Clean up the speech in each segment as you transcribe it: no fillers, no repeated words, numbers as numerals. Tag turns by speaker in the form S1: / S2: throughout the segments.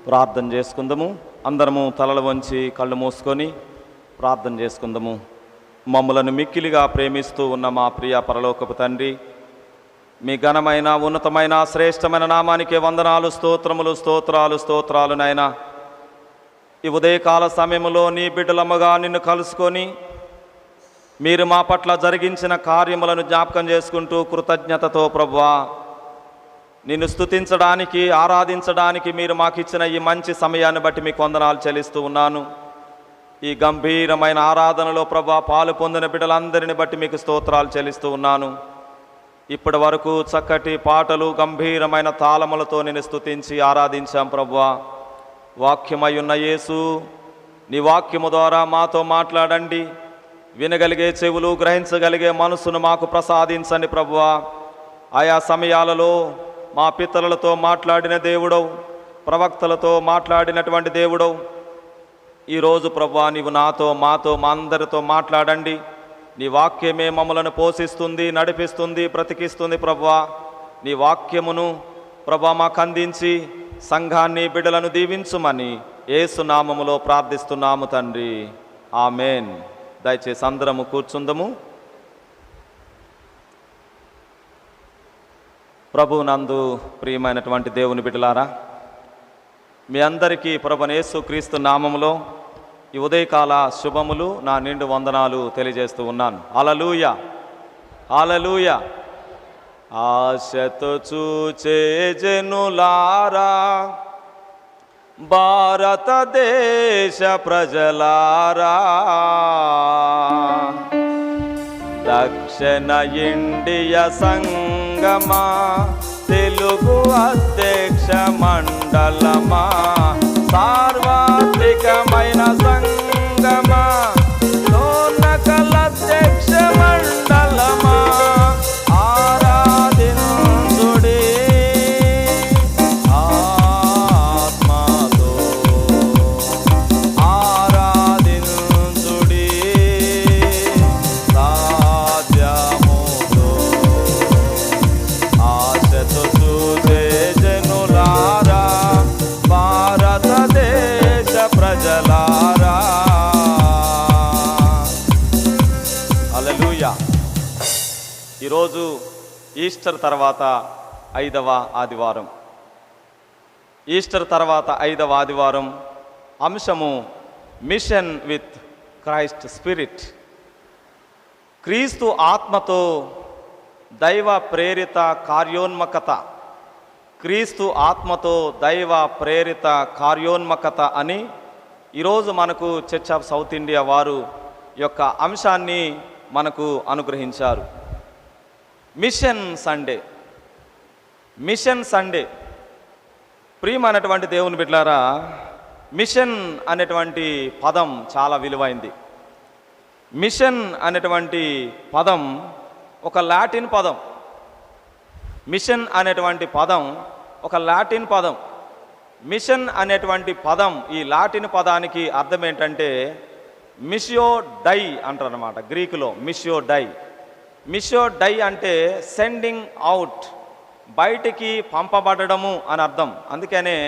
S1: ప్రార్థన చేసుకుందాము. అందరము తలలు వంచి కళ్ళు మూసుకొని ప్రార్థన చేసుకుందాము. మమ్మలను మిక్కిలిగా ప్రేమిస్తూ ఉన్న మా ప్రియ పరలోకపు తండ్రి, మీ ఘనమైన ఉన్నతమైన శ్రేష్టమైన నామానికి వందనాలు, స్తోత్రాలు నాయనా. ఈ ఉదయకాల సమయంలో నీ బిడ్డలమ్మగా నిన్ను కలుసుకొని మీరు మా పట్ల జరిగించిన కార్యములను జ్ఞాపకం చేసుకుంటూ కృతజ్ఞతతో ప్రభువా నిన్ను స్తుతించడానికి, ఆరాధించడానికి మీరు మాకు ఇచ్చిన ఈ మంచి సమయాన్ని బట్టి మీకు వందనాలు చెల్లిస్తూ ఉన్నాను. ఈ గంభీరమైన ఆరాధనలో ప్రభువా పాలు పొందిన బిడ్డలందరిని బట్టి మీకు స్తోత్రాలు చెల్లిస్తూ ఉన్నాను. ఇప్పటి వరకు చక్కటి పాటలు, గంభీరమైన తాళములతో నేను స్తుతించి ఆరాధించాం ప్రభువా. వాక్యమై ఉన్న యేసు, నీ వాక్యము ద్వారా మాతో మాట్లాడండి. వినగలిగే చెవులు, గ్రహించగలిగే మనసును మాకు ప్రసాదించండి ప్రభువా. ఆయా సమయాలలో మా పితరులతో మాట్లాడిన దేవుడవు, ప్రవక్తలతో మాట్లాడినటువంటి దేవుడవు, ఈరోజు ప్రభువా నీవు నాతో, మాతో, మా అందరితో మాట్లాడండి. నీ వాక్యమే మమ్మలను పోషిస్తుంది, నడిపిస్తుంది, బ్రతికిస్తుంది ప్రభువా. నీ వాక్యమును ప్రభువా మాకు అందించి సంఘాన్ని, బిడ్డలను దీవించుమని యేసు నామములో ప్రార్థిస్తున్నాము తండ్రి, ఆమేన్. దయచేసి అందరము కూర్చుందము. ప్రభు నందు ప్రియమైనటువంటి దేవుని బిడ్డలారా, మీ అందరికీ ప్రభువైన యేసుక్రీస్తు నామములో ఈ ఉదయకాల శుభములు, నా నిండు వందనాలు తెలియజేస్తూ ఉన్నాను. హల్లెలూయా, హల్లెలూయా. ఆశతో చూచే జనులారా, భారతదేశ ప్రజలారా, దక్షిణ ఇండియా సంగమా, తెలుగు అధ్యక్ష మండలమా, సార్వత్రికమైన సంగమా, లోనకల అధ్యక్ష మండలమా, ఆరాధించుడి ఆత్మతో, ఆరాధించుడి సాధ్యముతో. ఆశతో చూసే జనులారా, భారతదేశ ప్రజలారా. హల్లెలూయా. ఈరోజు ఈస్టర్ తర్వాత 5వ ఆదివారం. ఈస్టర్ తర్వాత 5వ ఆదివారం. అంశము మిషన్ విత్ క్రైస్ట్ స్పిరిట్. క్రీస్తు ఆత్మతో దైవ ప్రేరిత కార్యోన్మకత. క్రీస్తు ఆత్మతో దైవ ప్రేరిత కార్యోన్మకత అని ఈరోజు మనకు చర్చ్ ఆఫ్ సౌత్ ఇండియా వారు యొక్క అంశాన్ని మనకు అనుగ్రహించారు. Machine Sunday, machine Sunday. ప్రియమైనటువంటి దేవుని బిడ్డలారా, మిషన్ అనేటువంటి పదం చాలా విలువైంది. మిషన్ అనేటువంటి పదం ఒక లాటిన్ పదం. మిషన్ అనేటువంటి పదం ఒక లాటిన్ పదం. మిషన్ అనేటువంటి పదం, ఈ లాటిన్ పదానికి అర్థం ఏంటంటే మిషియో డై అంటారనమాట. గ్రీకులో మిషియో డై. మిషియో డై అంటే సెండింగ్ అవుట్, బయటికి పంపబడము అని అర్థం. అందుకనే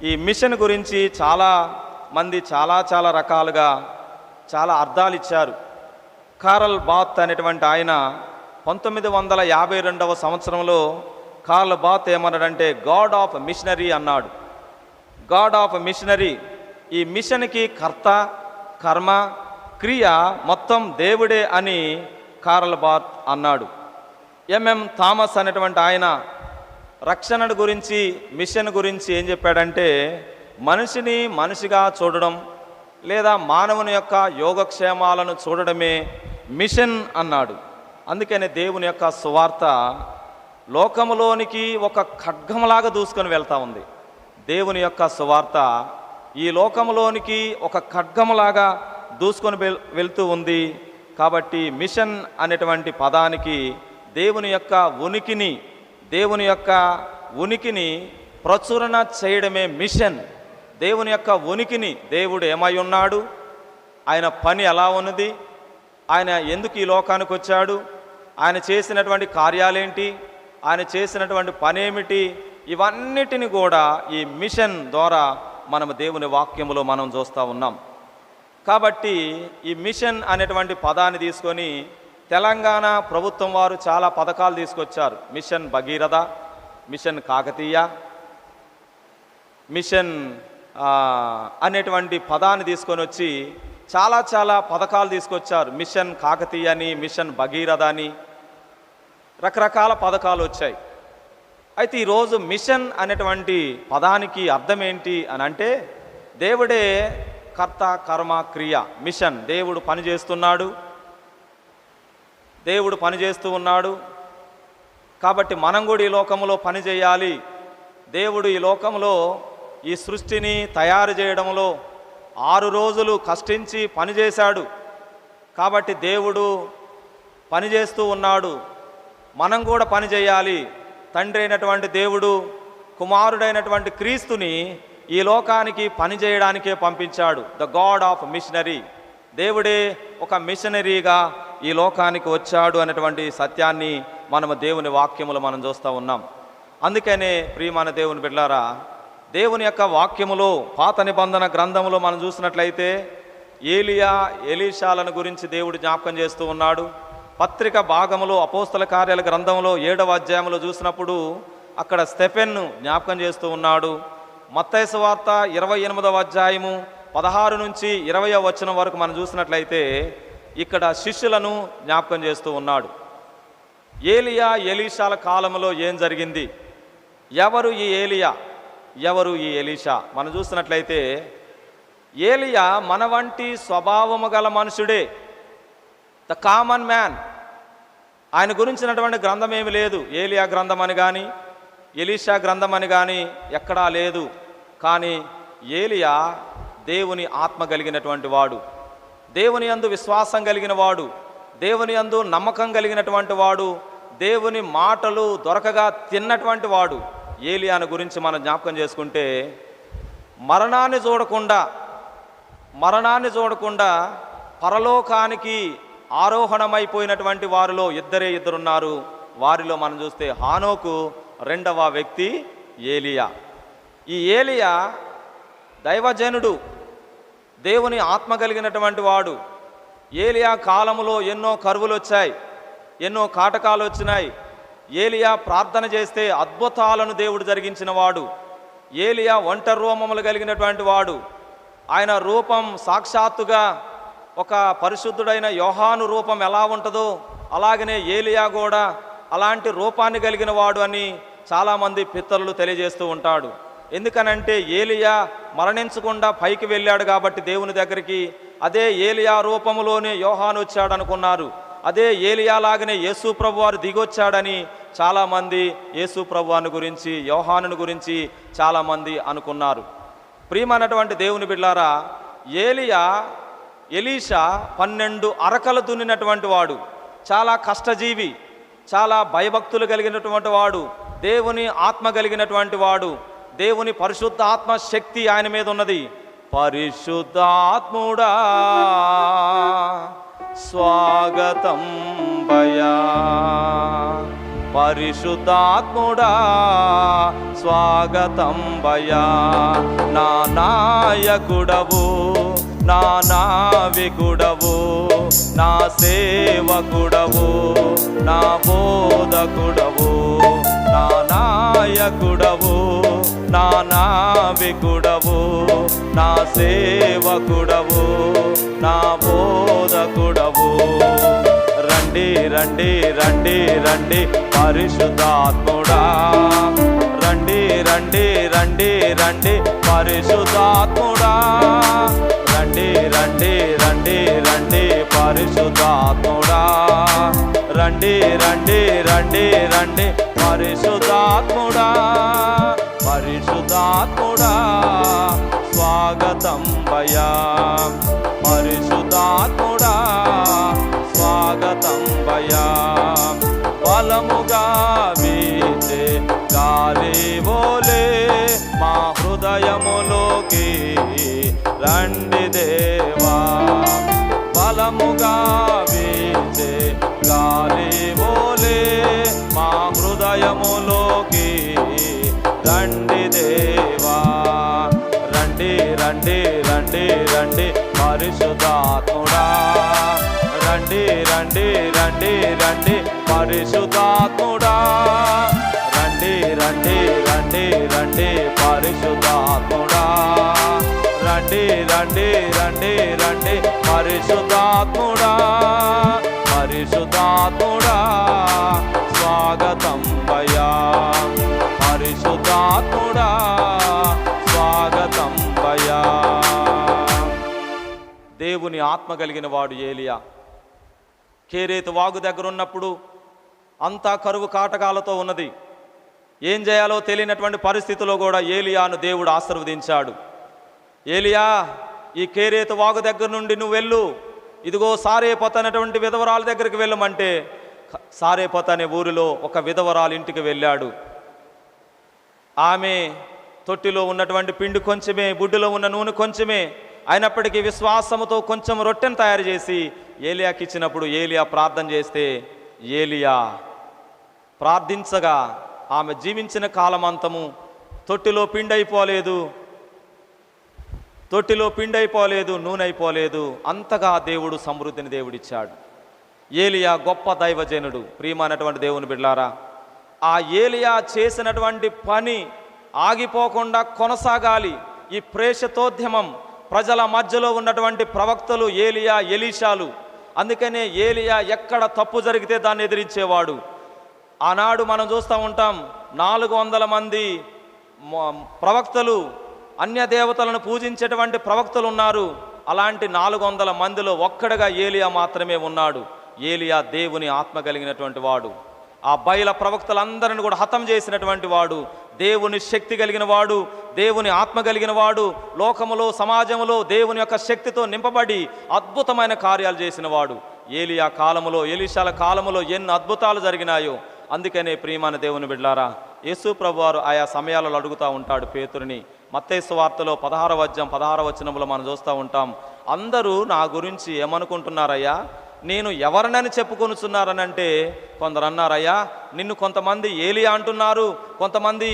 S1: ఈ మిషన్ గురించి చాలా మంది చాలా రకాలుగా చాలా అర్థాలు ఇచ్చారు. కార్ల్ బాత్ అనేటువంటి ఆయన 1952వ సంవత్సరంలో కార్ల్ బాత్ ఏమన్నాడంటే గాడ్ ఆఫ్ మిషనరీ అన్నాడు. God of missionary. ఈ మిషన్కి కర్త, కర్మ, క్రియ మొత్తం దేవుడే అని కార్ల్ బాత్ అన్నాడు. ఎంఎం థామస్ అనేటువంటి ఆయన రక్షణ గురించి, మిషన్ గురించి ఏం చెప్పాడంటే మనిషిని మనిషిగా చూడడం లేదా మానవుని యొక్క యోగక్షేమాలను చూడడమే మిషన్ అన్నాడు. అందుకనే దేవుని యొక్క సువార్త లోకములోనికి ఒక ఖడ్గంలాగా దూసుకొని వెళ్తూ ఉంది. దేవుని యొక్క సువార్త ఈ లోకములోనికి ఒక ఖడ్గంలాగా దూసుకొని వెళ్తూ ఉంది. కాబట్టి మిషన్ అనేటువంటి పదానికి దేవుని యొక్క ఉనికిని ప్రచురణ చేయడమే మిషన్. దేవుని యొక్క ఉనికిని, దేవుడు ఏమై ఉన్నాడు, ఆయన పని ఎలా ఉన్నది, ఆయన ఎందుకు ఈ లోకానికి వచ్చాడు, ఆయన చేసినటువంటి కార్యాలేంటి, ఆయన చేసినటువంటి పనేమిటి ఇవన్నిటిని కూడా ఈ మిషన్ ద్వారా మనం దేవుని వాక్యములో మనం చూస్తూ ఉన్నాం. కాబట్టి ఈ మిషన్ అనేటువంటి పదాన్ని తీసుకొని తెలంగాణ ప్రభుత్వం వారు చాలా పథకాలు తీసుకొచ్చారు. Mission Bhagiratha, mission Kakatiya, mission అనేటువంటి పదాన్ని తీసుకొని వచ్చి చాలా పథకాలు తీసుకొచ్చారు. మిషన్ కాకతీయ అని, మిషన్ భగీరథ అని రకరకాల పథకాలు వచ్చాయి. అయితే ఈరోజు మిషన్ అనేటువంటి పదానికి అర్థం ఏంటి అని అంటే, దేవుడే కర్త కర్మ క్రియ. మిషన్, దేవుడు పనిచేస్తూ ఉన్నాడు. కాబట్టి మనం కూడా ఈ లోకంలో పని చేయాలి. దేవుడు ఈ లోకంలో ఈ సృష్టిని తయారు చేయడంలో 6 రోజులు కష్టించి పనిచేశాడు. కాబట్టి దేవుడు పనిచేస్తూ ఉన్నాడు, మనం కూడా పని చేయాలి. తండ్రి అయినటువంటి దేవుడు కుమారుడైనటువంటి క్రీస్తుని ఈ లోకానికి పని చేయడానికే పంపించాడు. The god of missionary. దేవుడే ఒక మిషనరీగా ఈ లోకానికి వచ్చాడు అనేటువంటి సత్యాన్ని మనము దేవుని వాక్యములో మనం చూస్తూ ఉన్నాం. అందుకనే ప్రియమైన దేవుని బిడ్డలారా, దేవుని యొక్క వాక్యములో పాత నిబంధన గ్రంథములో మనం చూసినట్లయితే ఏలియా, ఎలీషాలను గురించి దేవుడు జ్ఞాపకం చేస్తూ ఉన్నాడు. పత్రిక భాగములో అపోస్తల కార్యాల గ్రంథంలో 7వ అధ్యాయంలో చూసినప్పుడు అక్కడ స్టెఫెన్ను జ్ఞాపకం చేస్తూ ఉన్నాడు. మత్తయి సువార్త 28వ అధ్యాయము 16 నుంచి 20వ వచనం వరకు మనం చూసినట్లయితే ఇక్కడ శిష్యులను జ్ఞాపకం చేస్తూ ఉన్నాడు. ఏలియా, ఎలీషాల కాలంలో ఏం జరిగింది, ఎవరు ఈ ఏలియా, ఎవరు ఈ ఎలీషా? మనం చూసినట్లయితే ఏలియా మన వంటి స్వభావము గల మనుషుడే, ద కామన్ మ్యాన్. ఆయన గురించినటువంటి గ్రంథం ఏమి లేదు. ఏలియా గ్రంథం అని కానీ ఎలీషా గ్రంథం అని కానీ ఎక్కడా లేదు. కానీ ఏలియా దేవుని ఆత్మ కలిగినటువంటి వాడు, దేవుని యందు విశ్వాసం కలిగిన వాడు, దేవుని యందు నమ్మకం కలిగినటువంటి వాడు, దేవుని మాటలు దొరకగా తిన్నటువంటి వాడు. ఏలియాను గురించి మనం జ్ఞాపకం చేసుకుంటే మరణాన్ని చూడకుండా పరలోకానికి ఆరోహణమైపోయినటువంటి వారిలో ఇద్దరున్నారు. వారిలో మనం చూస్తే హానోకు రెండవ వ్యక్తి ఏలియా. ఈ ఏలియా దైవజనుడు, దేవుని ఆత్మ కలిగినటువంటి వాడు. ఏలియా కాలంలో ఎన్నో కరువులు వచ్చాయి, ఎన్నో కాటకాలు వచ్చినాయి. ఏలియా ప్రార్థన చేస్తే అద్భుతాలను దేవుడు జరిగించిన వాడు. ఏలియా ఒంటరి రోమములు కలిగినటువంటి వాడు. ఆయన రూపం సాక్షాత్తుగా ఒక పరిశుద్ధుడైన యోహాను రూపం ఎలా ఉంటుందో అలాగనే ఏలియా కూడా అలాంటి రూపాన్ని కలిగిన వాడు అని చాలామంది పితరులు తెలియజేస్తూ ఉంటాడు. ఎందుకనంటే ఏలియా మరణించకుండా పైకి వెళ్ళాడు కాబట్టి దేవుని దగ్గరికి. అదే ఏలియా రూపములోనే యోహాను వచ్చాడు అనుకున్నారు. అదే ఏలియా లాగానే యేసు ప్రభువారు దిగొచ్చాడని చాలామంది యేసు ప్రభువాని గురించి, యోహానుని గురించి చాలామంది అనుకున్నారు. ప్రియమైనటువంటి దేవుని బిడ్డలారా, ఎలీషా 12 అరకలు దున్నినటువంటి వాడు, చాలా కష్టజీవి, చాలా భయభక్తులు కలిగినటువంటి వాడు, దేవుని ఆత్మ కలిగినటువంటి వాడు. దేవుని పరిశుద్ధ ఆత్మ శక్తి ఆయన మీద ఉన్నది. పరిశుద్ధాత్ముడా స్వాగతం భయా, పరిశుద్ధాత్ముడా స్వాగతం భయా. నా నాయకుడవు, నా నావికుడవు, నా సేవకుడవు, నా బోధకుడవు, నా నాయకుడవు, నా నావికుడవు, నా సేవకుడవు, నా బోధకుడవు. రండి రండి రండి రండి పరిశుద్ధాత్ముడా, రండి రండి రండి రండి పరిశుద్ధాత్ముడా, రండి రండి రండి రండి పరిశుద్ధాత్ముడా, రండి రండి రండి రండి పరిశుద్ధాత్ముడా. పరిశుద్ధాత్ముడా స్వాగతం భయా, పరిశుద్ధాత్ముడా స్వాగతం భయా. బలముగా వీచే గాలి వోలే మా హృదయములోకి రండి దేవా. బలముగా వీచే గాలి వోలే మా హృదయములోకి రండి దేవా, రండి రండి రండి రండి పరిశుద్ధాత్ముడా, రండి రండి రండి రండి పరిశుద్ధాత్ముడా, రండి రండి రండి రండి పరిశుద్ధాత్ముడా, రండి రండి రండి రండి పరిశుద్ధాత్ముడా, పరిశుద్ధాత్ముడా స్వాగతం భయా, పరిశుద్ధాత్ముడా స్వాగతం భయా. దేవుని ఆత్మ కలిగిన వాడు ఏలియా. కేరేతు వాగు దగ్గర ఉన్నప్పుడు అంతా కరువు కాటకాలతో ఉన్నది. ఏం చేయాలో తెలియనటువంటి పరిస్థితిలో కూడా ఏలియాను దేవుడు ఆశీర్వదించాడు. ఏలియా, ఈ కేరేతు వాగు దగ్గర నుండి నువ్వు వెళ్ళు, ఇదిగో సారేపత అనేటువంటి విధవరాల దగ్గరికి వెళ్ళమంటే సారేపత అనే ఊరిలో ఒక విధవరాలు ఇంటికి వెళ్ళాడు. ఆమె తొట్టిలో ఉన్నటువంటి పిండి కొంచెమే, బుడ్డిలో ఉన్న నూనె కొంచెమే, అయినప్పటికీ విశ్వాసముతో కొంచెం రొట్టెను తయారు చేసి ఏలియాకి ఇచ్చినప్పుడు ఏలియా ప్రార్థన చేస్తే ఏలియా ప్రార్థించగా ఆమె జీవించిన కాలమంతము తొట్టిలో పిండి అయిపోలేదు, నూనె అయిపోలేదు. అంతగా దేవుడు సమృద్ధిని దేవుడిచ్చాడు. ఏలియా గొప్ప దైవజనుడు. ప్రియమైనటువంటి దేవుని బిడ్డలారా, ఆ ఏలియా చేసినటువంటి పని ఆగిపోకుండా కొనసాగాలి. ఈ ప్రేషతోద్యమం ప్రజల మధ్యలో ఉన్నటువంటి ప్రవక్తలు ఏలియా, ఎలీషాలు. అందుకనే ఏలియా ఎక్కడ తప్పు జరిగితే దాన్ని ఎదిరించేవాడు. ఆనాడు మనం చూస్తూ ఉంటాం 400 మంది ప్రవక్తలు, అన్య దేవతలను పూజించేటువంటి ప్రవక్తలు ఉన్నారు. అలాంటి 400 మందిలో ఒక్కడిగా ఏలియా మాత్రమే ఉన్నాడు. ఏలియా దేవుని ఆత్మ కలిగినటువంటి వాడు. ఆ బయల ప్రవక్తలందరిని కూడా హతం చేసినటువంటి వాడు, దేవుని శక్తి కలిగిన వాడు, దేవుని ఆత్మ కలిగిన వాడు, లోకములో సమాజంలో దేవుని యొక్క శక్తితో నింపబడి అద్భుతమైన కార్యాలు చేసిన వాడు. ఏలియా కాలములో, ఎలీషాల కాలములో ఎన్ని అద్భుతాలు జరిగినాయో. అందుకనే ప్రియమైన దేవుని బిడ్డలారా, యేసు ప్రభువారు ఆయా సమయాలలో అడుగుతూ ఉంటాడు పేతురుని. మత్తయి సువార్తలో 16వ అధ్యాయం 16వ వచనంలో మనం చూస్తూ ఉంటాం, అందరూ నా గురించి ఏమనుకుంటున్నారయ్యా, నేను ఎవరినని చెప్పుకొనుచున్నారనంటే కొందరు అన్నారయ్యా, నిన్ను కొంతమంది ఏలియా అంటున్నారు, కొంతమంది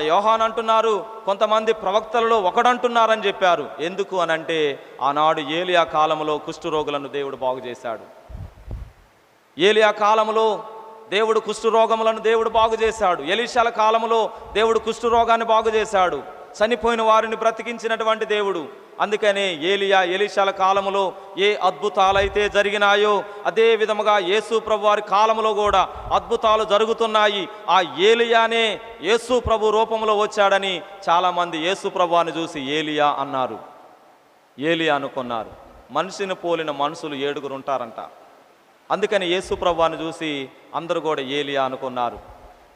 S1: యోహాన్ అంటున్నారు, కొంతమంది ప్రవక్తలలో ఒకడంటున్నారని చెప్పారు. ఎందుకు అనంటే ఆనాడు ఏలియా కాలంలో కుష్ఠరోగులను దేవుడు బాగు చేశాడు. ఏలియా కాలంలో దేవుడు కుష్ఠరోగములను దేవుడు బాగు చేశాడు. ఎలీషాల కాలంలో దేవుడు కుష్ఠరోగాన్ని బాగు చేశాడు. చనిపోయిన వారిని బ్రతికించినటువంటి దేవుడు. అందుకనే ఏలియా, ఎలీషాల కాలములో ఏ అద్భుతాలైతే జరిగినాయో అదే విధముగా యేసు ప్రభు వారి కాలంలో కూడా అద్భుతాలు జరుగుతున్నాయి. ఆ ఏలియానే యేసు ప్రభు రూపంలో వచ్చాడని చాలామంది యేసు ప్రభువాన్ని చూసి ఏలియా అన్నారు, ఏలియా అనుకున్నారు. మనిషిని పోలిన మనుషులు 7 ఉంటారంట. అందుకని యేసు ప్రభువాన్ని చూసి అందరూ కూడా ఏలియా అనుకున్నారు.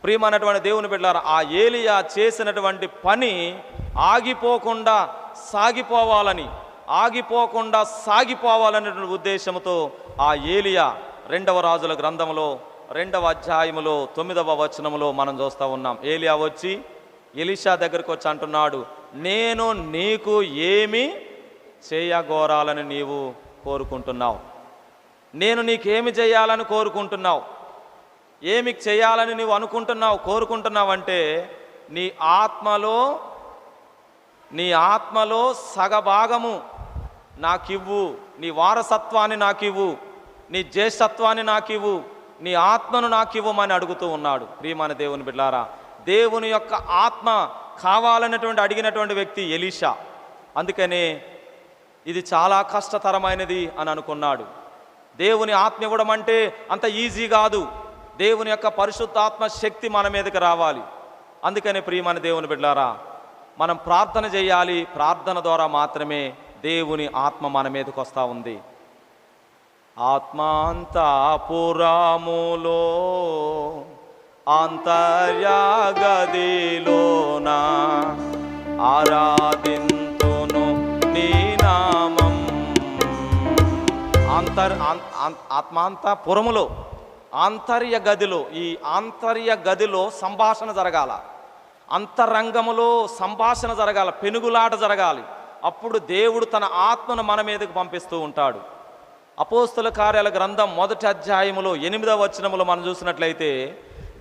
S1: ప్రియమైనటువంటి దేవుని బిడ్డలారా, ఆ ఏలియా చేసినటువంటి పని ఆగిపోకుండా సాగిపోవాలనే ఉద్దేశంతో ఆ ఏలియా 2వ రాజుల గ్రంథంలో 2వ అధ్యాయములో 9వ వచనంలో మనం చూస్తూ ఉన్నాం. ఏలియా వచ్చి ఎలీషా దగ్గరికి వచ్చి అంటున్నాడు, నేను నీకు ఏమి చేయగోరాలని నీవు కోరుకుంటున్నావు? నేను నీకేమి చేయాలని కోరుకుంటున్నావు? ఏమి చేయాలని నీవు అనుకుంటున్నావు, కోరుకుంటున్నావంటే నీ ఆత్మలో సగభాగము నాకివ్వు, నీ వారసత్వాన్ని నాకివ్వు, నీ జ్యేష్ఠత్వాన్ని నాకివ్వు, నీ ఆత్మను నాకివ్వమని అడుగుతూ ఉన్నాడు. ప్రియమైన దేవుని బిడ్డలారా, దేవుని యొక్క ఆత్మ కావాలనేటువంటి అడిగినటువంటి వ్యక్తి ఎలీషా. అందుకనే ఇది చాలా కష్టతరమైనది అని అనుకున్నాడు. దేవుని ఆత్మ ఇవ్వడం అంటే అంత ఈజీ కాదు. దేవుని యొక్క పరిశుద్ధాత్మ శక్తి మన మీదకి రావాలి. అందుకనే ప్రియమైన దేవుని బిడ్డలారా, మనం ప్రార్థన చేయాలి. ప్రార్థన ద్వారా మాత్రమే దేవుని ఆత్మ మన మీదకి వస్తూ ఉంది. ఆత్మాంతఃపురములో అంతర్యగదిలోన ఆరాధింతును నీ నామం. ఆత్మాంతఃపురములో, ఆంతర్య గదిలో, ఈ ఆంతర్య గదిలో సంభాషణ జరగాల, అంతరంగములో సంభాషణ జరగాల, పెనుగులాట జరగాలి. అప్పుడు దేవుడు తన ఆత్మను మన మీదకు పంపిస్తూ ఉంటాడు. అపోస్తల కార్యాల గ్రంథం 1వ అధ్యాయములో 8వ వచనములో మనం చూసినట్లయితే,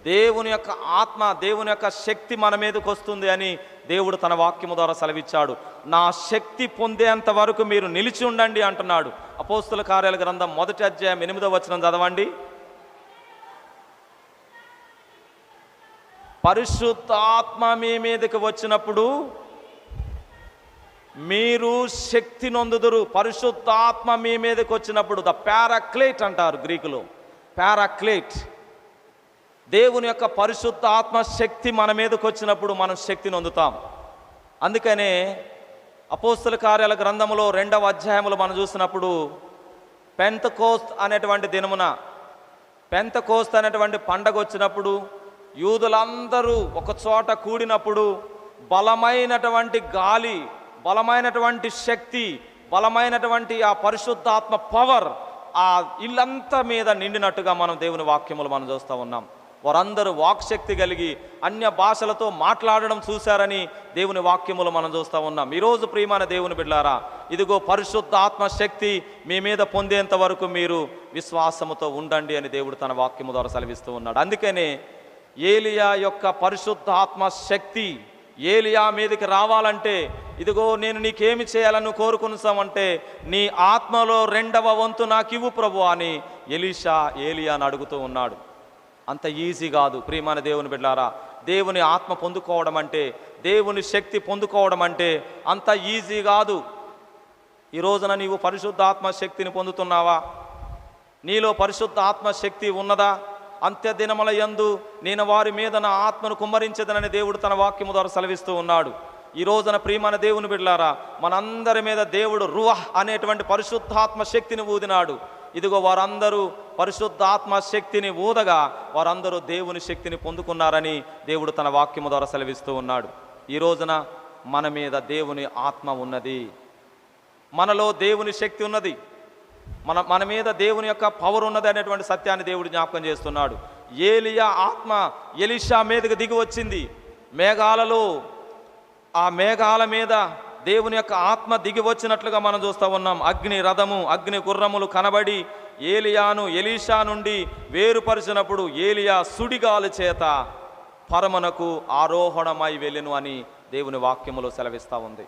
S1: దేవుని యొక్క ఆత్మ, దేవుని యొక్క శక్తి మన మీదకి వస్తుంది అని దేవుడు తన వాక్యము ద్వారా సెలవిచ్చాడు. నా శక్తి పొందేంత వరకు మీరు నిలిచి ఉండండి అంటున్నాడు. అపోస్తుల కార్యాల గ్రంథం 1వ అధ్యాయం 8వ వచనం చదవండి. పరిశుద్ధాత్మ మీ మీదకి వచ్చినప్పుడు మీరు శక్తి నొందుదురు. పరిశుద్ధాత్మ మీ మీదకి వచ్చినప్పుడు, ద పారాక్లేట్ అంటారు గ్రీకులో, పారాక్లేట్. దేవుని యొక్క పరిశుద్ధ ఆత్మ శక్తి మన మీదకి వచ్చినప్పుడు మనం శక్తి నొందుతాం. అందుకనే అపోస్తుల కార్యాల గ్రంథంలో 2వ అధ్యాయంలో మనం చూసినప్పుడు పెంతెకోస్త్ అనేటువంటి దినమున, పెంతెకోస్త్ అనేటువంటి పండగ వచ్చినప్పుడు యూదులందరూ ఒక చోట కూడినప్పుడు బలమైనటువంటి గాలి, బలమైనటువంటి శక్తి, బలమైనటువంటి ఆ పరిశుద్ధాత్మ పవర్ ఆ ఇల్లంతా మీద నిండినట్టుగా మనం దేవుని వాక్యములు మనం చూస్తూ ఉన్నాం. వారందరూ వాక్శక్తి కలిగి అన్య భాషలతో మాట్లాడడం చూశారని దేవుని వాక్యములు మనం చూస్తూ ఉన్నాం. ఈరోజు ప్రియమైన దేవుని బిడ్డలారా, ఇదిగో పరిశుద్ధాత్మ శక్తి మీ మీద పొందేంత వరకు మీరు విశ్వాసముతో ఉండండి అని దేవుడు తన వాక్యము ద్వారా సెలవిస్తూ ఉన్నాడు. అందుకనే ఏలియా యొక్క పరిశుద్ధాత్మ శక్తి ఏలియా మీదకి రావాలంటే, ఇదిగో నేను నీకేమి చేయాలని కోరుకున్నామంటే నీ ఆత్మలో 2వ వంతు నాకివ్వు ప్రభు అని ఎలీషా ఏలియాను అడుగుతూ ఉన్నాడు. అంత ఈజీ కాదు ప్రియమైన దేవుని బిడ్డలారా. దేవుని ఆత్మ పొందుకోవడం అంటే, దేవుని శక్తి పొందుకోవడం అంటే అంత ఈజీ కాదు. ఈ రోజున నీవు పరిశుద్ధాత్మ శక్తిని పొందుతున్నావా? నీలో పరిశుద్ధ ఆత్మ శక్తి ఉన్నదా? అంత్య దినముల యందు నేను వారి మీద నా ఆత్మను కుమ్మరించదనని దేవుడు తన వాక్యము ద్వారా సెలవిస్తూ ఉన్నాడు. ఈ రోజున ప్రియమైన దేవుని బిడ్డలారా, మనందరి మీద దేవుడు రుహ్ అనేటువంటి పరిశుద్ధాత్మ శక్తిని ఊదినాడు. ఇదిగో వారందరూ పరిశుద్ధాత్మ శక్తిని ఊదగా వారందరూ దేవుని శక్తిని పొందుకున్నారని దేవుడు తన వాక్యము ద్వారా సెలవిస్తూ ఉన్నాడు. ఈ రోజున మన మీద దేవుని ఆత్మ ఉన్నది, మనలో దేవుని శక్తి ఉన్నది, మన మీద దేవుని యొక్క పవర్ ఉన్నది అనేటువంటి సత్యాన్ని దేవుడు జ్ఞాపకం చేస్తున్నాడు. ఏలియా ఆత్మ ఎలీషా మీదకి దిగి వచ్చింది మేఘాలలో. ఆ మేఘాల మీద దేవుని యొక్క ఆత్మ దిగి వచ్చినట్లుగా మనం చూస్తూ ఉన్నాం. అగ్ని రథము, అగ్ని గుర్రములు కనబడి ఏలియాను ఎలీషా నుండి వేరుపరిచినప్పుడు ఏలియా సుడిగాలి చేత పరమనకు ఆరోహణమై వెళ్ళెను అని దేవుని వాక్యములో సెలవిస్తూ ఉంది.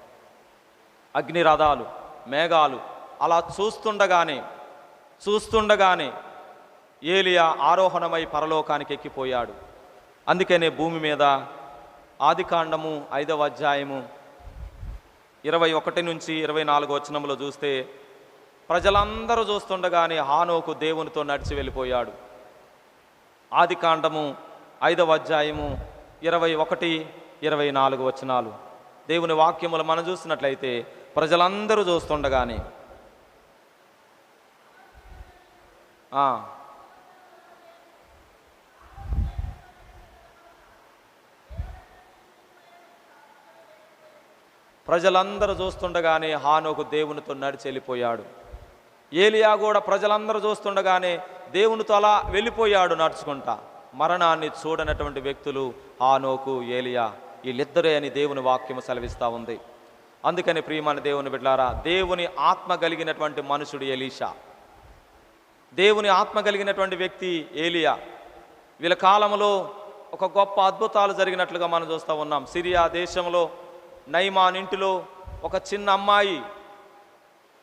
S1: అగ్ని రథాలు, మేఘాలు అలా చూస్తుండగానే ఏలియా ఆరోహణమై పరలోకానికి ఎక్కిపోయాడు. అందుకనే భూమి మీద ఆదికాండము 5వ అధ్యాయము 21 నుంచి 24 వచనములో చూస్తే ప్రజలందరూ చూస్తుండగానే హానోకు దేవునితో నడిచి వెళ్ళిపోయాడు. ఆదికాండము 5వ అధ్యాయము 21, 24 వచనాలు దేవుని వాక్యములు మనం చూసినట్లయితే ప్రజలందరూ చూస్తుండగానే ప్రజలందరూ చూస్తుండగానే హానోకు దేవునితో నడిచి వెళ్ళిపోయాడు. ఏలియా కూడా ప్రజలందరూ చూస్తుండగానే దేవునితో అలా వెళ్ళిపోయాడు నడుచుకుంటా. మరణాన్ని చూడనటువంటి వ్యక్తులు హానోకు, ఏలియా, వీళ్ళిద్దరే అని దేవుని వాక్యము సెలవిస్తూ ఉంది. అందుకని ప్రియమైన దేవుని బిడ్డలారా, దేవుని ఆత్మ కలిగినటువంటి మనుషుడు ఎలీషా, దేవుని ఆత్మ కలిగినటువంటి వ్యక్తి ఏలియా. వీళ్ళ కాలంలో ఒక గొప్ప అద్భుతాలు జరిగినట్లుగా మనం చూస్తూ ఉన్నాం. సిరియా దేశంలో నయమాను ఇంటిలో ఒక చిన్న అమ్మాయి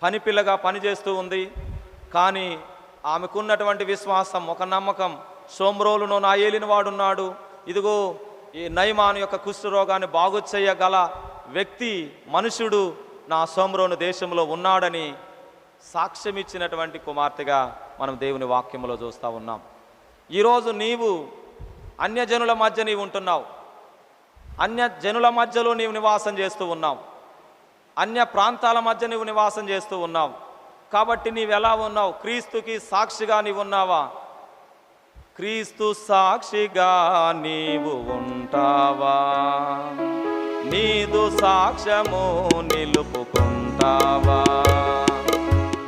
S1: పనిపిల్లగా పనిచేస్తూ ఉంది. కానీ ఆమెకున్నటువంటి విశ్వాసం, ఒక నమ్మకం, షోమ్రోలును నా ఏలినవాడున్నాడు, ఇదిగో ఈ నయమాను యొక్క కుష్ఠరోగాన్ని బాగు చేయగల వ్యక్తి, మనుషుడు నా షోమ్రోను దేశంలో ఉన్నాడని సాక్ష్యం ఇచ్చినటువంటి కుమార్తెగా మనం దేవుని వాక్యంలో చూస్తూ ఉన్నాం. ఈరోజు నీవు అన్యజనుల మధ్య నీవు ఉంటున్నావు, అన్యజనుల మధ్యలో నీవు నివాసం చేస్తూ ఉన్నావు, అన్య ప్రాంతాల మధ్య నీవు నివాసం చేస్తూ ఉన్నావు. కాబట్టి నీవు ఎలా ఉన్నావు? క్రీస్తుకి సాక్షిగా నీవు ఉన్నావా? క్రీస్తు సాక్షిగా నీవు ఉంటావా? నీదు సాక్ష్యము నిలుపుకుంటావా?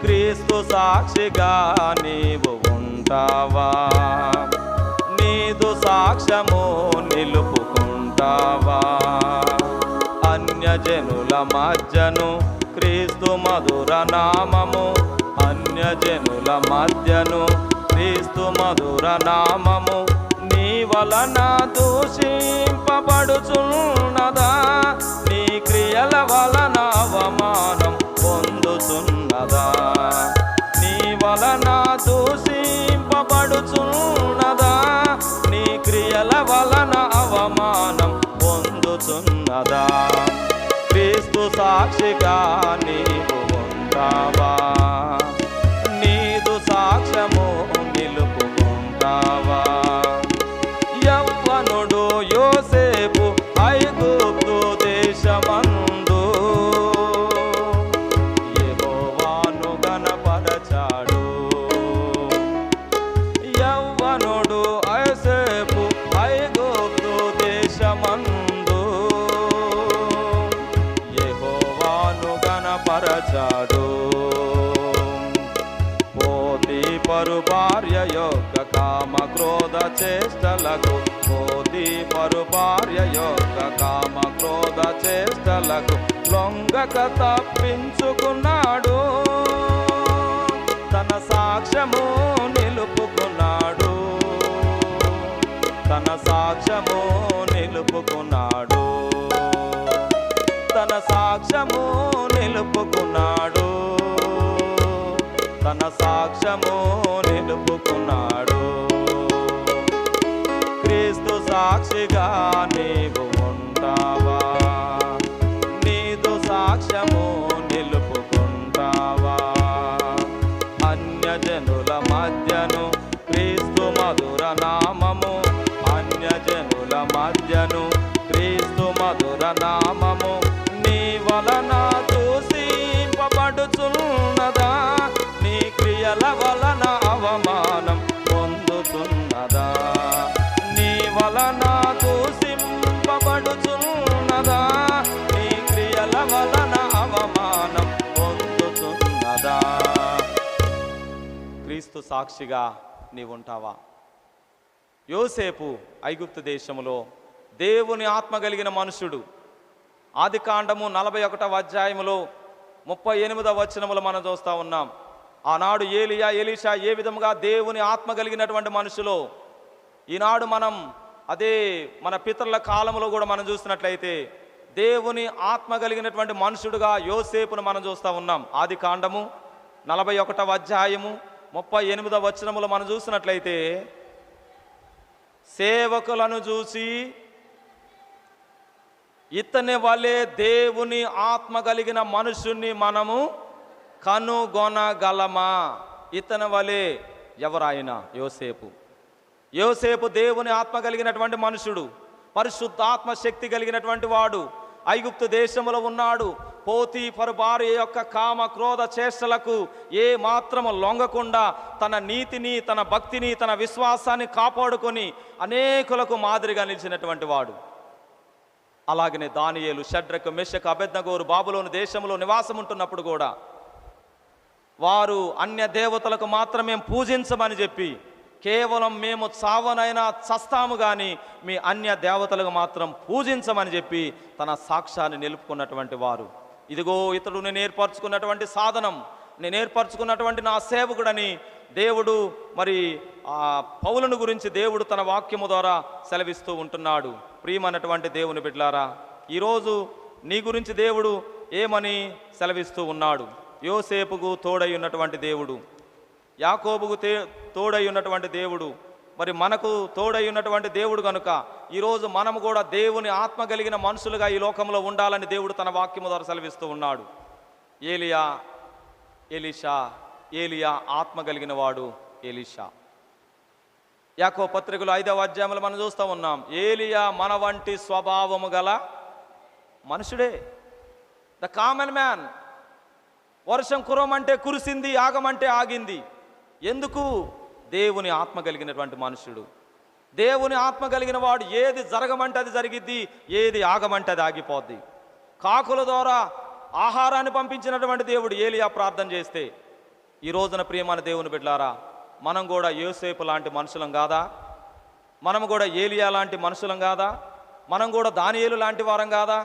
S1: క్రీస్తు సాక్షిగా నీవు ఉంటావా? నీదు సాక్ష్యము నిలుపుకుంటావా? అన్యజనుల మధ్యను క్రీస్తు మధుర నామము, అన్యజనుల మధ్యను క్రీస్తు మధుర నామము నీ నీ వలన దూషింపబడుచున్నదా, నీ క్రియల వలన అవమానం పొందుతున్నదా, నీ వలన దూషింపబడుచున్నదా, నీ క్రియల వలన అవమానం పొందుతున్నదా. క్రీస్తు సాక్షిగా నీవు ఉంటావా, నీదు సాక్ష్యము నిలుపుకుంటావా. యవ్వనుడు యోసేపు ఐగుప్తు దేశమందు యెహోవాను గణపరచాడు. యవ్వనుడు యోసేపు ఐగుప్తు దేశమందు యెహోవాను గణపరచాడు. పోతీఫరు భార్య యొక్క కామ క్రోధ చేష్టలకు, పోతీఫరు భార్య యొక్క కామ క్రోధ చేష్టలకు లొంగక తప్పించుకున్నాడు, తన సాక్ష్యము నిలుపుకున్నాడు, తన సాక్ష్యము నిలుపుకున్నాడు, తన సాక్ష్యము నిలుపుకున్నాడు, తన సాక్ష్యము నిలుపుకున్నాడు. క్రీస్తు సాక్షిగా నీవు ఉంటావా, నీదు సాక్ష్యము నిలుపుకుంటావా. అన్యజనుల మధ్యను క్రీస్తు మధుర నామము, అన్యజనుల మధ్యను క్రీస్తు మధుర నామము నీ వలన దూషింపబడుచున్నదా, నీ క్రియల వలన అవమానం పొందుతున్నదా, నీ వలన దూషింపబడుచున్నదా, నీ క్రియల వలన అవమానం పొందుతున్నదా. క్రీస్తు సాక్షిగా నీవుంటావా. యోసేపు ఐగుప్తు దేశములో దేవుని ఆత్మ కలిగిన మనుషుడు. ఆదికాండము 41వ అధ్యాయములో 38వ వచనములో మనం చూస్తూ ఉన్నాం. ఆనాడు ఏలియా ఎలీషా ఏ విధముగా దేవుని ఆత్మ కలిగినటువంటి మనుషులో, ఈనాడు మనం అదే మన పితరుల కాలంలో కూడా మనం చూసినట్లయితే దేవుని ఆత్మ కలిగినటువంటి మనుషుడుగా యోసేపును మనం చూస్తూ ఉన్నాం. ఆదికాండము 41వ అధ్యాయము 38వ వచనములో మనం చూసినట్లయితే, సేవకులను చూసి ఇతని వలె దేవుని ఆత్మ కలిగిన మనుషుణ్ణి మనము కనుగొనగలమా. ఇతని వలె ఎవరాయన? యోసేపు. యోసేపు దేవుని ఆత్మ కలిగినటువంటి మనుషుడు, పరిశుద్ధాత్మ శక్తి కలిగినటువంటి వాడు. ఐగుప్తు దేశంలో ఉన్నాడు. పోతీఫరు భార్య యొక్క కామ క్రోధ చేష్టలకు ఏ మాత్రము లొంగకుండా తన నీతిని, తన భక్తిని, తన విశ్వాసాన్ని కాపాడుకొని అనేకులకు మాదిరిగా నిలిచినటువంటి వాడు. అలాగనే దానియేలు, షడ్రకు, మెషకు, అబేద్నెగోరు బాబులోను దేశంలో నివాసం ఉంటున్నప్పుడు కూడా వారు అన్య దేవతలకు మాత్రమే పూజించమని చెప్పి, కేవలం మేము చావనైనా చస్తాము కానీ మీ అన్య దేవతలకు మాత్రం పూజించమని చెప్పి తన సాక్ష్యాన్ని నిలుపుకున్నటువంటి వారు. ఇదిగో ఇతడు నేను ఏర్పరచుకున్నటువంటి సాధనం, నేను ఏర్పరచుకున్నటువంటి నా సేవకుడని దేవుడు మరి పౌలును గురించి దేవుడు తన వాక్యము ద్వారా సెలవిస్తూ ఉంటున్నాడు. ప్రియమైనటువంటి దేవుని బిడ్డలారా, ఈరోజు నీ గురించి దేవుడు ఏమని సెలవిస్తూ ఉన్నాడు? యోసేపుకు తోడై ఉన్నటువంటి దేవుడు, యాకోబుకు తోడై ఉన్నటువంటి దేవుడు, మరి మనకు తోడై ఉన్నటువంటి దేవుడు కనుక ఈరోజు మనము కూడా దేవుని ఆత్మ కలిగిన మనుషులుగా ఈ లోకంలో ఉండాలని దేవుడు తన వాక్యము ద్వారా సెలవిస్తూ ఉన్నాడు. ఏలియా ఆత్మ కలిగిన వాడు ఎలీషా. యాకోబు పత్రికలో 5వ అధ్యాయంలో మనం చూస్తూ ఉన్నాం. ఏలియా మన వంటి స్వభావము గల మనుషుడే, ద కామన్ మ్యాన్. వర్షం కురమంటే కురిసింది, ఆగమంటే ఆగింది. ఎందుకు? దేవుని ఆత్మ కలిగినటువంటి మనుషుడు. దేవుని ఆత్మ కలిగిన వాడు ఏది జరగమంటే అది జరిగిద్ది, ఏది ఆగమంటే అది ఆగిపోద్ది. కాకుల ద్వారా ఆహారాన్ని పంపించినటువంటి దేవుడు ఏలియా ప్రార్థన చేస్తే, ఈ రోజున ప్రియమైన దేవుని బిడ్డలారా, మనం కూడా యోసేపు లాంటి మనుషులం కాదా? మనం కూడా ఏలియా లాంటి మనుషులం కాదా? మనం కూడా దానియేలు లాంటి వారం కాదా?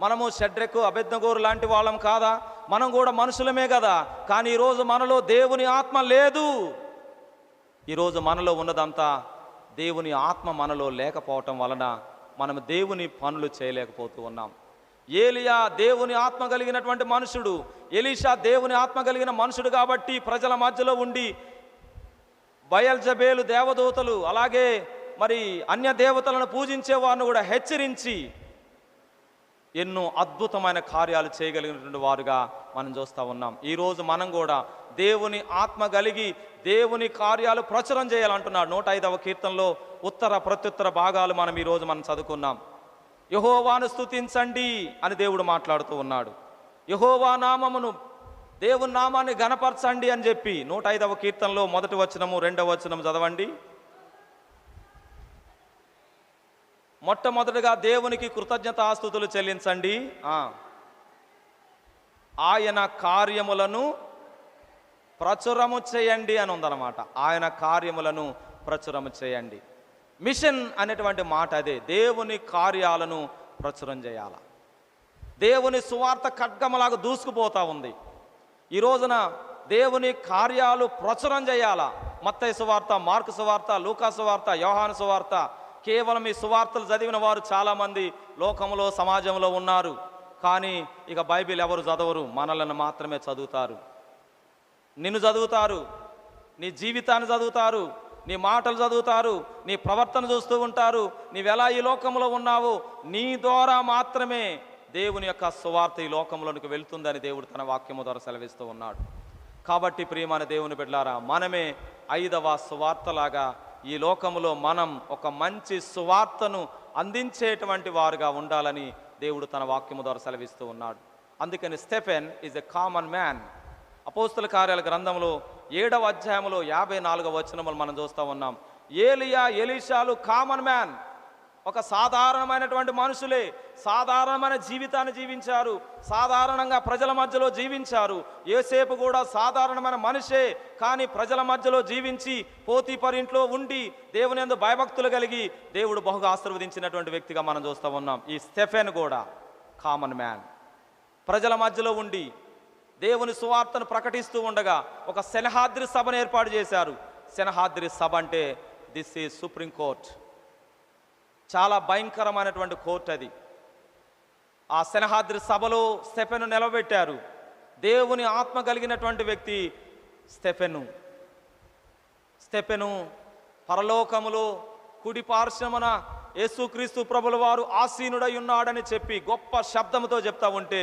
S1: మనము షడ్రకు, అబేద్నెగోరు లాంటి వాళ్ళం కాదా? మనం కూడా మనుషులమే కదా. కానీ ఈరోజు మనలో దేవుని ఆత్మ లేదు. ఈరోజు మనలో ఉన్నదంతా దేవుని ఆత్మ మనలో లేకపోవటం వలన మనం దేవుని పనులు చేయలేకపోతూ ఉన్నాం. ఏలియా దేవుని ఆత్మ కలిగినటువంటి మనుషుడు, ఎలీషా దేవుని ఆత్మ కలిగిన మనుషుడు కాబట్టి ప్రజల మధ్యలో ఉండి బయల్జబేలు దేవదూతలు అలాగే మరి అన్య దేవతలను పూజించే వారిని కూడా హెచ్చరించి ఎన్నో అద్భుతమైన కార్యాలు చేయగలిగినటువంటి వారుగా మనం చూస్తూ ఉన్నాం. ఈరోజు మనం కూడా దేవుని ఆత్మ కలిగి దేవుని కార్యాలు ప్రచురం చేయాలంటున్నాడు. 105వ కీర్తనలో ఉత్తర ప్రత్యుత్తర భాగాలు మనం ఈరోజు చదువుకున్నాం. యెహోవాను స్తుతించండి అని దేవుడు మాట్లాడుతూ ఉన్నాడు. యెహోవా నామమును, దేవుని నామాన్ని గణపరచండి అని చెప్పి 105వ కీర్తనలో 1వ వచనము 2వ వచనం చదవండి. మొట్టమొదటిగా దేవునికి కృతజ్ఞతాస్తుతులు చెల్లించండి, ఆయన కార్యములను ప్రచురము చేయండి అని ఉందన్నమాట. ఆయన కార్యములను ప్రచురము చేయండి. మిషన్ అనేటువంటి మాట అదే, దేవుని కార్యాలను ప్రచురం చేయాల. దేవుని సువార్త ఖడ్గములాగా దూసుకుపోతూ ఉంది. ఈ రోజున దేవుని కార్యాలు ప్రచురం చేయాలా. మత్తయి సువార్త, మార్కు సువార్త, లూకా సువార్త, యోహాను సువార్త, కేవలం ఈ సువార్తలు చదివిన వారు చాలామంది లోకంలో సమాజంలో ఉన్నారు. కానీ ఇక బైబిల్ ఎవరు చదవరు, మనలను మాత్రమే చదువుతారు. నిన్ను చదువుతారు, నీ జీవితాన్ని చదువుతారు, నీ మాటలు చదువుతారు, నీ ప్రవర్తన చూస్తూ ఉంటారు. నీవెలా ఈ లోకంలో ఉన్నావో నీ ద్వారా మాత్రమే దేవుని యొక్క సువార్త ఈ లోకంలోనికి వెళ్తుందని దేవుడు తన వాక్యము ద్వారా సెలవిస్తూ ఉన్నాడు. కాబట్టి ప్రియమైన దేవుని బిడ్డలారా, మనమే 5వ సువార్తలాగా ఈ లోకములో మనం ఒక మంచి సువార్తను అందించేటువంటి వారుగా ఉండాలని దేవుడు తన వాక్యము ద్వారా సెలవిస్తూ ఉన్నాడు. అందుకని Stephen is a common man. అపోస్తుల కార్యాల గ్రంథంలో 7వ అధ్యాయంలో 54వ వచనములు మనం చూస్తూ ఉన్నాం. ఏలియా, ఎలీషాలు కామన్ మ్యాన్, ఒక సాధారణమైనటువంటి మనుషులే, సాధారణమైన జీవితాన్ని జీవించారు, సాధారణంగా ప్రజల మధ్యలో జీవించారు. యోసేపు కూడా సాధారణమైన మనిషే, కానీ ప్రజల మధ్యలో జీవించి పోతీఫరు ఇంట్లో ఉండి దేవుని యందు భయభక్తులు కలిగి దేవుడు బహుగా ఆశీర్వదించినటువంటి వ్యక్తిగా మనం చూస్తూ ఉన్నాం. ఈ స్టెఫెన్ కూడా కామన్ మ్యాన్. ప్రజల మధ్యలో ఉండి దేవుని సువార్తను ప్రకటిస్తూ ఉండగా ఒక సెనహాద్రి సభను ఏర్పాటు చేశారు. సెనహాద్రి సభ అంటే దిస్ ఈజ్ సుప్రీం కోర్ట్, చాలా భయంకరమైనటువంటి కోర్టు అది. ఆ సెనహాద్రి సభలో స్టెఫెను నిలబెట్టారు. దేవుని ఆత్మ కలిగినటువంటి వ్యక్తి స్టెఫెను పరలోకములో కుడి పార్శ్వమున యేసుక్రీస్తు ప్రభుల వారు ఆసీనుడై ఉన్నాడని చెప్పి గొప్ప శబ్దముతో చెప్తా ఉంటే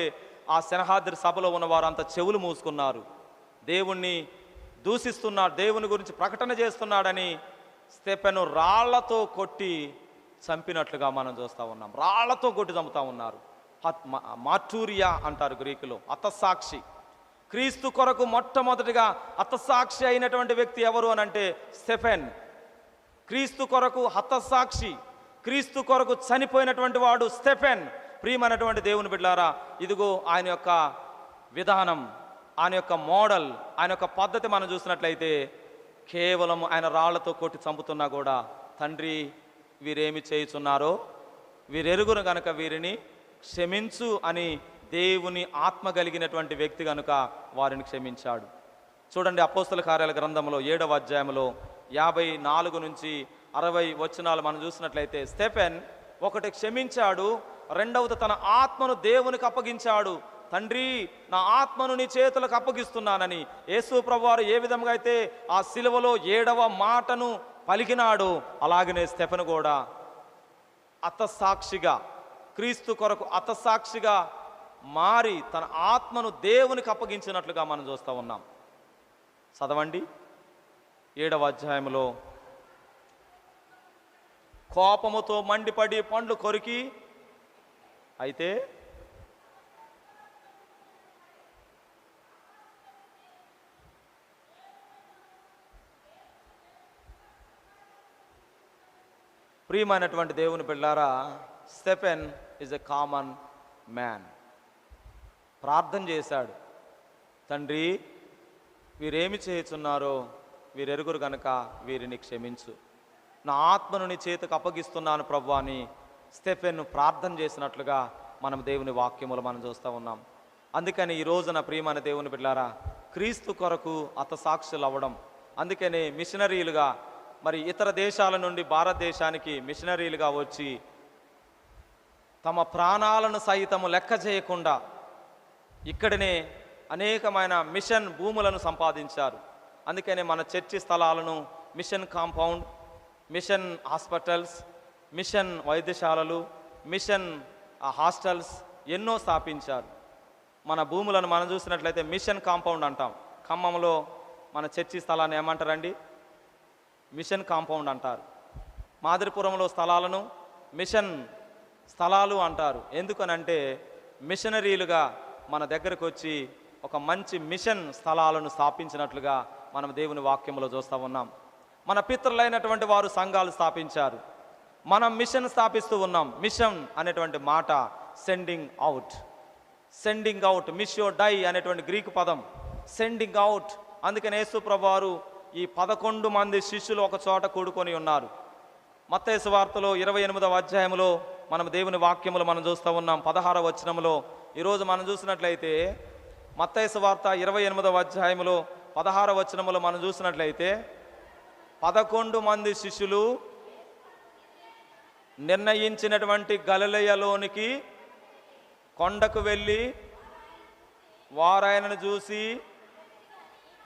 S1: ఆ సెనహాద్రి సభలో ఉన్నవారు అంత చెవులు మూసుకున్నారు. దేవుణ్ణి దూషిస్తున్నాడు, దేవుని గురించి ప్రకటన చేస్తున్నాడని స్టెఫెను రాళ్లతో కొట్టి చంపినట్లుగా మనం చూస్తూ ఉన్నాం. రాళ్లతో కొట్టి చంపుతా ఉన్నారు. మార్టూరియా అంటారు గ్రీకులో, హతసాక్షి. క్రీస్తు కొరకు మొట్టమొదటిగా హతసాక్షి అయినటువంటి వ్యక్తి ఎవరు అని అంటే స్టెఫెన్. క్రీస్తు కొరకు హతసాక్షి, క్రీస్తు కొరకు చనిపోయినటువంటి వాడు స్టెఫెన్. ప్రియమైనటువంటి దేవుని బిడ్డలారా, ఇదిగో ఆయన యొక్క విధానం, ఆయన యొక్క మోడల్, ఆయన యొక్క పద్ధతి మనం చూసినట్లయితే కేవలం ఆయన రాళ్లతో కొట్టి చంపుతున్నా కూడా, తండ్రి వీరేమి చేయుచున్నారో వీరెరుగురు గనుక వీరిని క్షమించు అని దేవుని ఆత్మ కలిగినటువంటి వ్యక్తి కనుక వారిని క్షమించాడు. చూడండి, అపోస్తల కార్యాల గ్రంథంలో 7వ అధ్యాయంలో 54 నుంచి 60 వచనాలు మనం చూసినట్లయితే స్టెఫెన్ ఒకటి క్షమించాడు, రెండవది తన ఆత్మను దేవునికి అప్పగించాడు. తండ్రి, నా ఆత్మను నీ చేతులకు అప్పగిస్తున్నానని యేసు ప్రభువారు ఏ విధంగా అయితే ఆ సిలువలో 7వ మాటను పలికినాడు, అలాగనే స్టెఫెను కూడా హతసాక్షిగా, క్రీస్తు కొరకు హతసాక్షిగా మారి తన ఆత్మను దేవునికి అప్పగించినట్లుగా మనం చూస్తూ ఉన్నాం. చదవండి, 7వ అధ్యాయంలో కోపముతో మండిపడి పండ్లు కొరికి, అయితే ప్రియమైనటువంటి దేవుని బిడ్డలారా, Stephen is a common man. ప్రార్థన చేశాడు, తండ్రి వీరేమి చేయుచున్నారో వీరెరుగురు గనక వీరిని క్షమించు, నా ఆత్మను నీ చేతికి అప్పగిస్తున్నాను ప్రభువా అని స్టెఫెన్ ప్రార్థన చేసినట్లుగా మనం దేవుని వాక్యములు మనం చూస్తూ ఉన్నాం. అందుకని ఈ రోజున ప్రియమైన దేవుని బిడ్డలారా, క్రీస్తు కొరకు హతసాక్షులు అవ్వడం, అందుకనే మిషనరీలుగా మరి ఇతర దేశాల నుండి భారతదేశానికి మిషనరీలుగా వచ్చి తమ ప్రాణాలను సైతము లెక్క చేయకుండా ఇక్కడనే అనేకమైన మిషన్ భూములను సంపాదించారు. అందుకనే మన చర్చి స్థలాలను mission compound, mission hospitals, mission వైద్యశాలలు, మిషన్ హాస్టల్స్ ఎన్నో స్థాపించారు. మన భూములను మనం చూసినట్లయితే మిషన్ కాంపౌండ్ అంటాం. ఖమ్మంలో మన చర్చి స్థలాన్ని ఏమంటారండి? మిషన్ కాంపౌండ్ అంటారు. మాదిరిపురంలో స్థలాలను మిషన్ స్థలాలు అంటారు. ఎందుకనంటే మిషనరీలుగా మన దగ్గరకు వచ్చి ఒక మంచి మిషన్ స్థలాలను స్థాపించినట్లుగా మనం దేవుని వాక్యంలో చూస్తూ ఉన్నాం. మన పితరులైనటువంటి వారు సంఘాలు స్థాపించారు, మనం మిషన్ స్థాపిస్తూ ఉన్నాం. మిషన్ అనేటువంటి మాట సెండింగ్ అవుట్, సెండింగ్ అవుట్, మిషో డై అనేటువంటి గ్రీకు పదం సెండింగ్ అవుట్. అందుకని యేసు ప్రభువారు ఈ 11 మంది శిష్యులు ఒక చోట కూడుకొని ఉన్నారు. మత్తయి సువార్తలో 28వ అధ్యాయంలో మనం దేవుని వాక్యములు మనం చూస్తూ ఉన్నాం. 16వ వచనంలో ఈరోజు మనం చూసినట్లయితే మత్తయి సువార్త 28వ అధ్యాయంలో 16వ వచనంలో మనం చూసినట్లయితే 11 మంది శిష్యులు నిర్ణయించినటువంటి గలిలయలోనికి కొండకు వెళ్ళి వారాయనను చూసి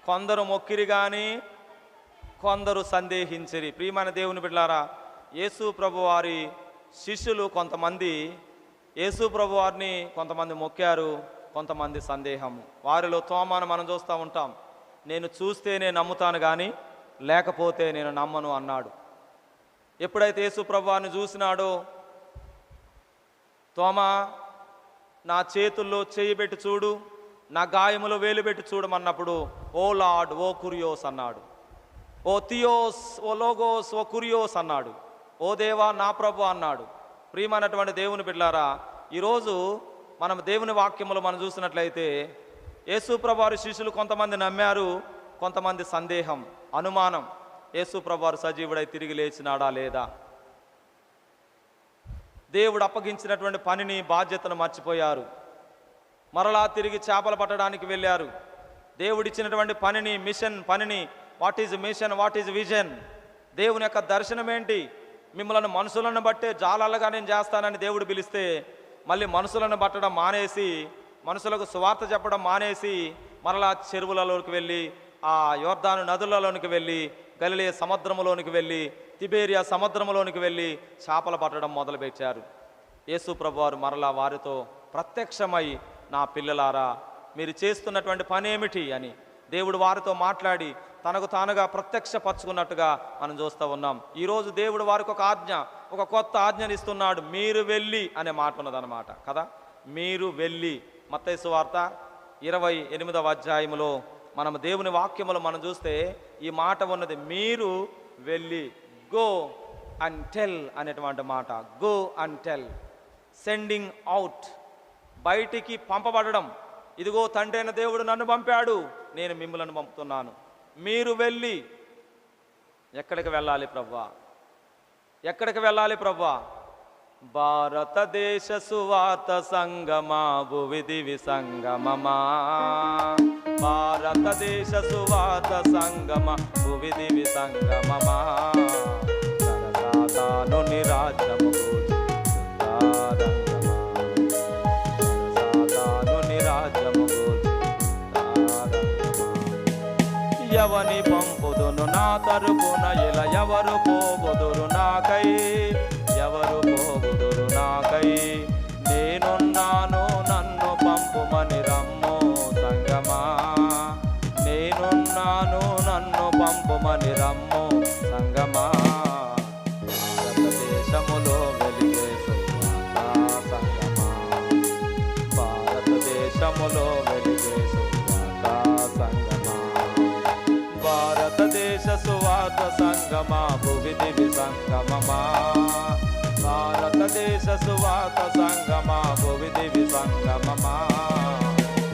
S1: కొందరు మొక్కిరి కానీ కొందరు సందేహించిరి. ప్రియమైన దేవుని బిడ్డలారా, యేసు ప్రభువారి శిష్యులు కొంతమంది యేసు ప్రభువారిని కొంతమంది మొక్కారు, కొంతమంది సందేహము. వారిలో తోమాను మనం చూస్తూ ఉంటాం. నేను చూస్తేనే నమ్ముతాను కానీ లేకపోతే నేను నమ్మను అన్నాడు. ఎప్పుడైతే యేసు ప్రభువారిని చూసినాడో, తోమా నా చేతుల్లో చేయి పెట్టి చూడు, నా గాయములో వేలు పెట్టి చూడమన్నప్పుడు ఓ లార్డ్, ఓ కురియోస్ అన్నాడు. ఓ థియోస్, ఓ లోగోస్, ఓ కురియోస్ అన్నాడు. ఓ దేవా నా ప్రభు అన్నాడు. ప్రియమైనటువంటి దేవుని బిడ్డలారా, ఈరోజు మనం దేవుని వాక్యములు మనం చూసినట్లయితే యేసు ప్రభువారి శిష్యులు కొంతమంది నమ్మారు, కొంతమంది సందేహం, అనుమానం. యేసు ప్రభువారు సజీవుడై తిరిగి లేచినాడా లేదా? దేవుడు అప్పగించినటువంటి పనిని, బాధ్యతను మర్చిపోయారు. మరలా తిరిగి చేపలు పట్టడానికి వెళ్ళారు. దేవుడిచ్చినటువంటి పనిని, మిషన్ పనిని, what is mission, what is vision, దేవుని యొక్క దర్శనం ఏంటి? మిమ్మల్ని మనుషులను బట్టే జాలాలుగా నేను చేస్తానని దేవుడు పిలిస్తే మళ్ళీ మనుషులను పట్టడం మానేసి, మనుషులకు సువార్త చెప్పడం మానేసి మరలా చెరువులలోకి వెళ్ళి, ఆ యోర్దాను నదులలోనికి వెళ్ళి, గలిలయ సముద్రములోనికి వెళ్ళి, తిబేరియా సముద్రములోనికి వెళ్ళి చేపలు పట్టడం మొదలుపెట్టారు. యేసు ప్రభువారు మరలా వారితో ప్రత్యక్షమై, నా పిల్లలారా మీరు చేస్తున్నటువంటి పని ఏమిటి అని దేవుడు వారితో మాట్లాడి తనకు తానుగా ప్రత్యక్షపరచుకున్నట్టుగా మనం చూస్తూ ఉన్నాం. ఈరోజు దేవుడు వారికి ఒక ఆజ్ఞ, ఒక కొత్త ఆజ్ఞని ఇస్తున్నాడు. మీరు వెళ్ళి అనే మాట ఉన్నదన్నమాట కదా. మీరు వెళ్ళి, మత్తయి సువార్త 28వ అధ్యాయంలో మనం దేవుని వాక్యములు మనం చూస్తే ఈ మాట ఉన్నది. మీరు వెళ్ళి, గో అండ్ టెల్ అనేటువంటి మాట. Go and tell, sending out, బయటికి పంపబడడం. ఇదిగో తండ్రి అయిన దేవుడు నన్ను పంపాడు, నేను మిమ్మల్ని పంపుతున్నాను. మీరు వెళ్ళి, ఎక్కడికి వెళ్ళాలి ప్రభువా? ఎక్కడికి వెళ్ళాలి ప్రభువా? భారతదేశ సువార్త సంగమా, భువి దివి సంగమమా. భారతదేశ సువార్త సంగమ, భువి దివి సంగమమా. సరసాతాను నిరాజము ఎవని పంపుదును నా తరపున, ఇలా ఎవరు పోబుదురు నాకై, ఎవరు పోబుదురు నాకై. నేనున్నాను నన్ను పంపుమని రమ్ము సంగమా, నేనున్నాను నన్ను పంపుమని రమ్ము సంగమా. భారతదేశములో వెలిగే సువార్త సంగమా, భారతదేశములో వెలిగే సువార్త సంగమా. భారతదేశ సువార్త సంగమా, భువి దివి సంగమమా. భారతదేశ సువార్త సంగమా, భువి దివి సంగమమా.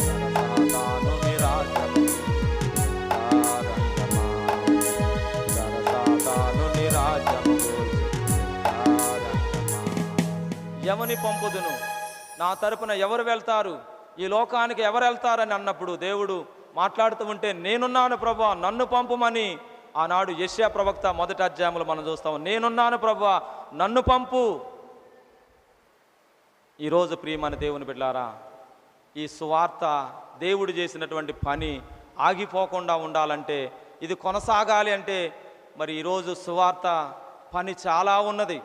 S1: సరసాతాను నిరాజము రంగమా, సరసాతాను నిరాజము రంగమా. ఎవని పంపుదును, నా తరపున ఎవరు వెళ్తారు, ఈ లోకానికి ఎవరు వెళ్తారని అన్నప్పుడు దేవుడు మాట్లాడుతూ ఉంటే, నేనున్నాను ప్రభువా నన్ను పంపుమని ఆనాడు యెషయా ప్రవక్త మొదటి అధ్యాయంలో మనం చూస్తాము, నేనున్నాను ప్రభువా నన్ను పంపు. ఈరోజు ప్రియమైన దేవుని బిడ్డలారా, ఈ సువార్త దేవుడు చేసినటువంటి పని ఆగిపోకుండా ఉండాలంటే, ఇది కొనసాగాలి అంటే మరి ఈరోజు సువార్త పని చాలా ఉన్నది.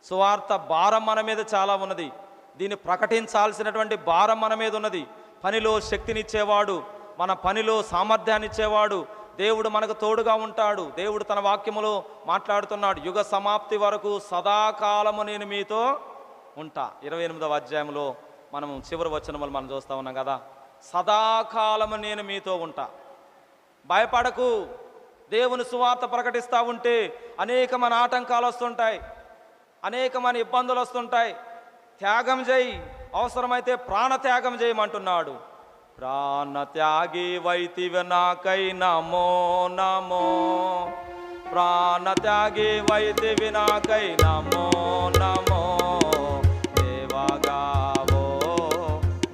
S1: సువార్త భారం మన మీద చాలా ఉన్నది. దీన్ని ప్రకటించాల్సినటువంటి భారం మన మీద ఉన్నది. పనిలో శక్తినిచ్చేవాడు, మన పనిలో సామర్థ్యాన్ని ఇచ్చేవాడు దేవుడు మనకు తోడుగా ఉంటాడు. దేవుడు తన వాక్యములో మాట్లాడుతున్నాడు, యుగ సమాప్తి వరకు సదాకాలము నేను మీతో ఉంటా. 28వ అధ్యాయంలో మనం చివరి వచనములు మనం చూస్తూ ఉన్నాం కదా, సదాకాలము నేను మీతో ఉంటా. భయపడకు. దేవుని సువార్త ప్రకటిస్తూ ఉంటే అనేకమైన ఆటంకాలు వస్తుంటాయి, అనేకమైన ఇబ్బందులు వస్తుంటాయి. త్యాగం చేయి, అవసరమైతే ప్రాణత్యాగం చేయమంటున్నాడు. ప్రాణత్యాగి వైతివ నాకై నమో నమో, ప్రాణత్యాగి వైతివి నాకై నమో నమో. దేవగావో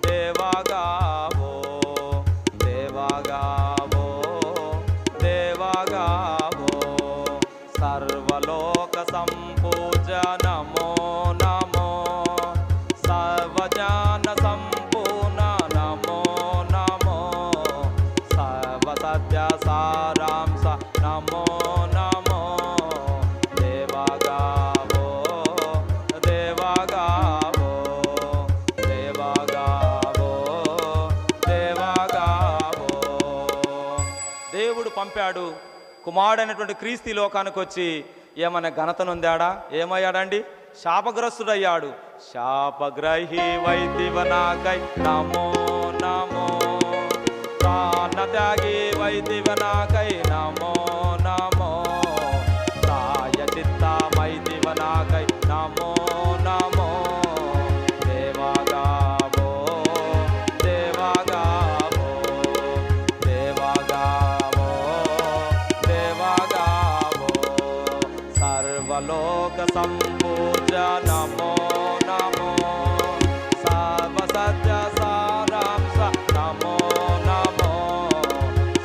S1: దేవగావో దేవగావో దేవగావో, సర్వలోక సంపూజ నమో నమో, సర్వజ్ఞాన సంపూర్ణ నమో నమో, సర్వసత్య సారాంశ నమో నమో. దేవగావో దేవగావో దేవగావో దేవగావో. దేవుడు పంపాడు కుమారుడైనటువంటి క్రీస్తు ఈ లోకానికి వచ్చి ఏమైనా ఘనత నొందాడా? ఏమయ్యాడండి? శాపగ్రస్తుడయ్యాడు. శాపగ్రహి వైతివ నాకై నమో నమో, ప్రాణత్యాగి వైతివ నాకై నమో నమో, ప్రాయచిత్తమైతివ నాకై నమో నమో. దేవగావో దేవగావో దేవగావో దేవగావో, సర్వలోక సంపూజ నమో నమో, సర్వసత్య సారాంశ నమో నమో,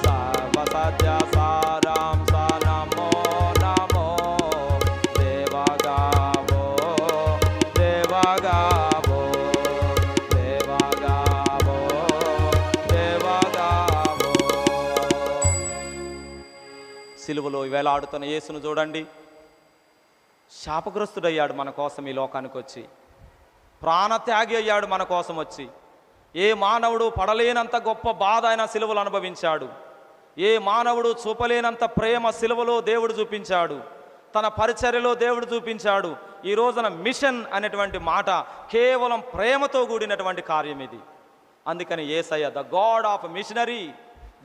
S1: సర్వసత్య సారాంశ నమో నమో. దేవగావో దేవగావో దేవగావో దేవగావో. సిలువలో వేలాడుతున్న యేసును చూడండి. శాపగ్రస్తుడయ్యాడు మన కోసం ఈ లోకానికి వచ్చి, ప్రాణత్యాగి అయ్యాడు మన కోసం వచ్చి. ఏ మానవుడు పడలేనంత గొప్ప బాధ ఆయన సిలువలు అనుభవించాడు. ఏ మానవుడు చూపలేనంత ప్రేమ సిలువలో దేవుడు చూపించాడు, తన పరిచర్యలో దేవుడు చూపించాడు. ఈ రోజున మిషన్ అనేటువంటి మాట కేవలం ప్రేమతో కూడినటువంటి కార్యం ఇది. అందుకని యేసయ్య ద గాడ్ ఆఫ్ మిషనరీ,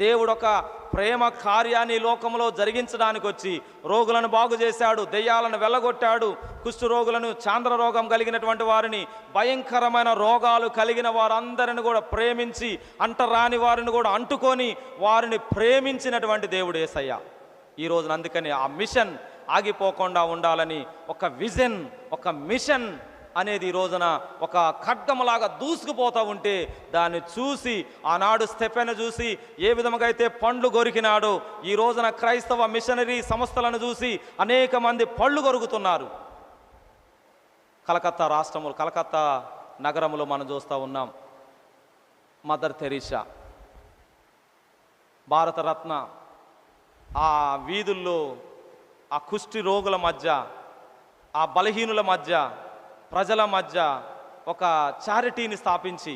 S1: దేవుడు ఒక ప్రేమ కార్యాన్ని లోకంలో జరిగించడానికి వచ్చి రోగులను బాగు చేశాడు, దెయ్యాలను వెళ్ళగొట్టాడు, కుష్టు రోగులను, చాంద్ర రోగం కలిగినటువంటి వారిని, భయంకరమైన రోగాలు కలిగిన వారందరిని కూడా ప్రేమించి, అంటరాని వారిని కూడా అంటుకొని వారిని ప్రేమించినటువంటి దేవుడు యేసయ్య. ఈ రోజున అందుకని ఆ మిషన్ ఆగిపోకుండా ఉండాలని ఒక విజన్, ఒక మిషన్ అనేది ఈ రోజున ఒక ఖడ్గములాగా దూసుకుపోతూ ఉంటే దాన్ని చూసి ఆనాడు స్టెఫెను చూసి ఏ విధముగా అయితే పండ్లు కొరికినాడో ఈ రోజున క్రైస్తవ మిషనరీ సంస్థలను చూసి అనేక మంది పళ్ళు కొరుకుతున్నారు. కలకత్తా రాష్ట్రములు, కలకత్తా నగరంలో మనం చూస్తూ ఉన్నాం. మదర్ తెరీసా భారతరత్న ఆ వీధుల్లో ఆ కుష్టి రోగుల మధ్య, ఆ బలహీనుల మధ్య, ప్రజల మధ్య ఒక చారిటీని స్థాపించి,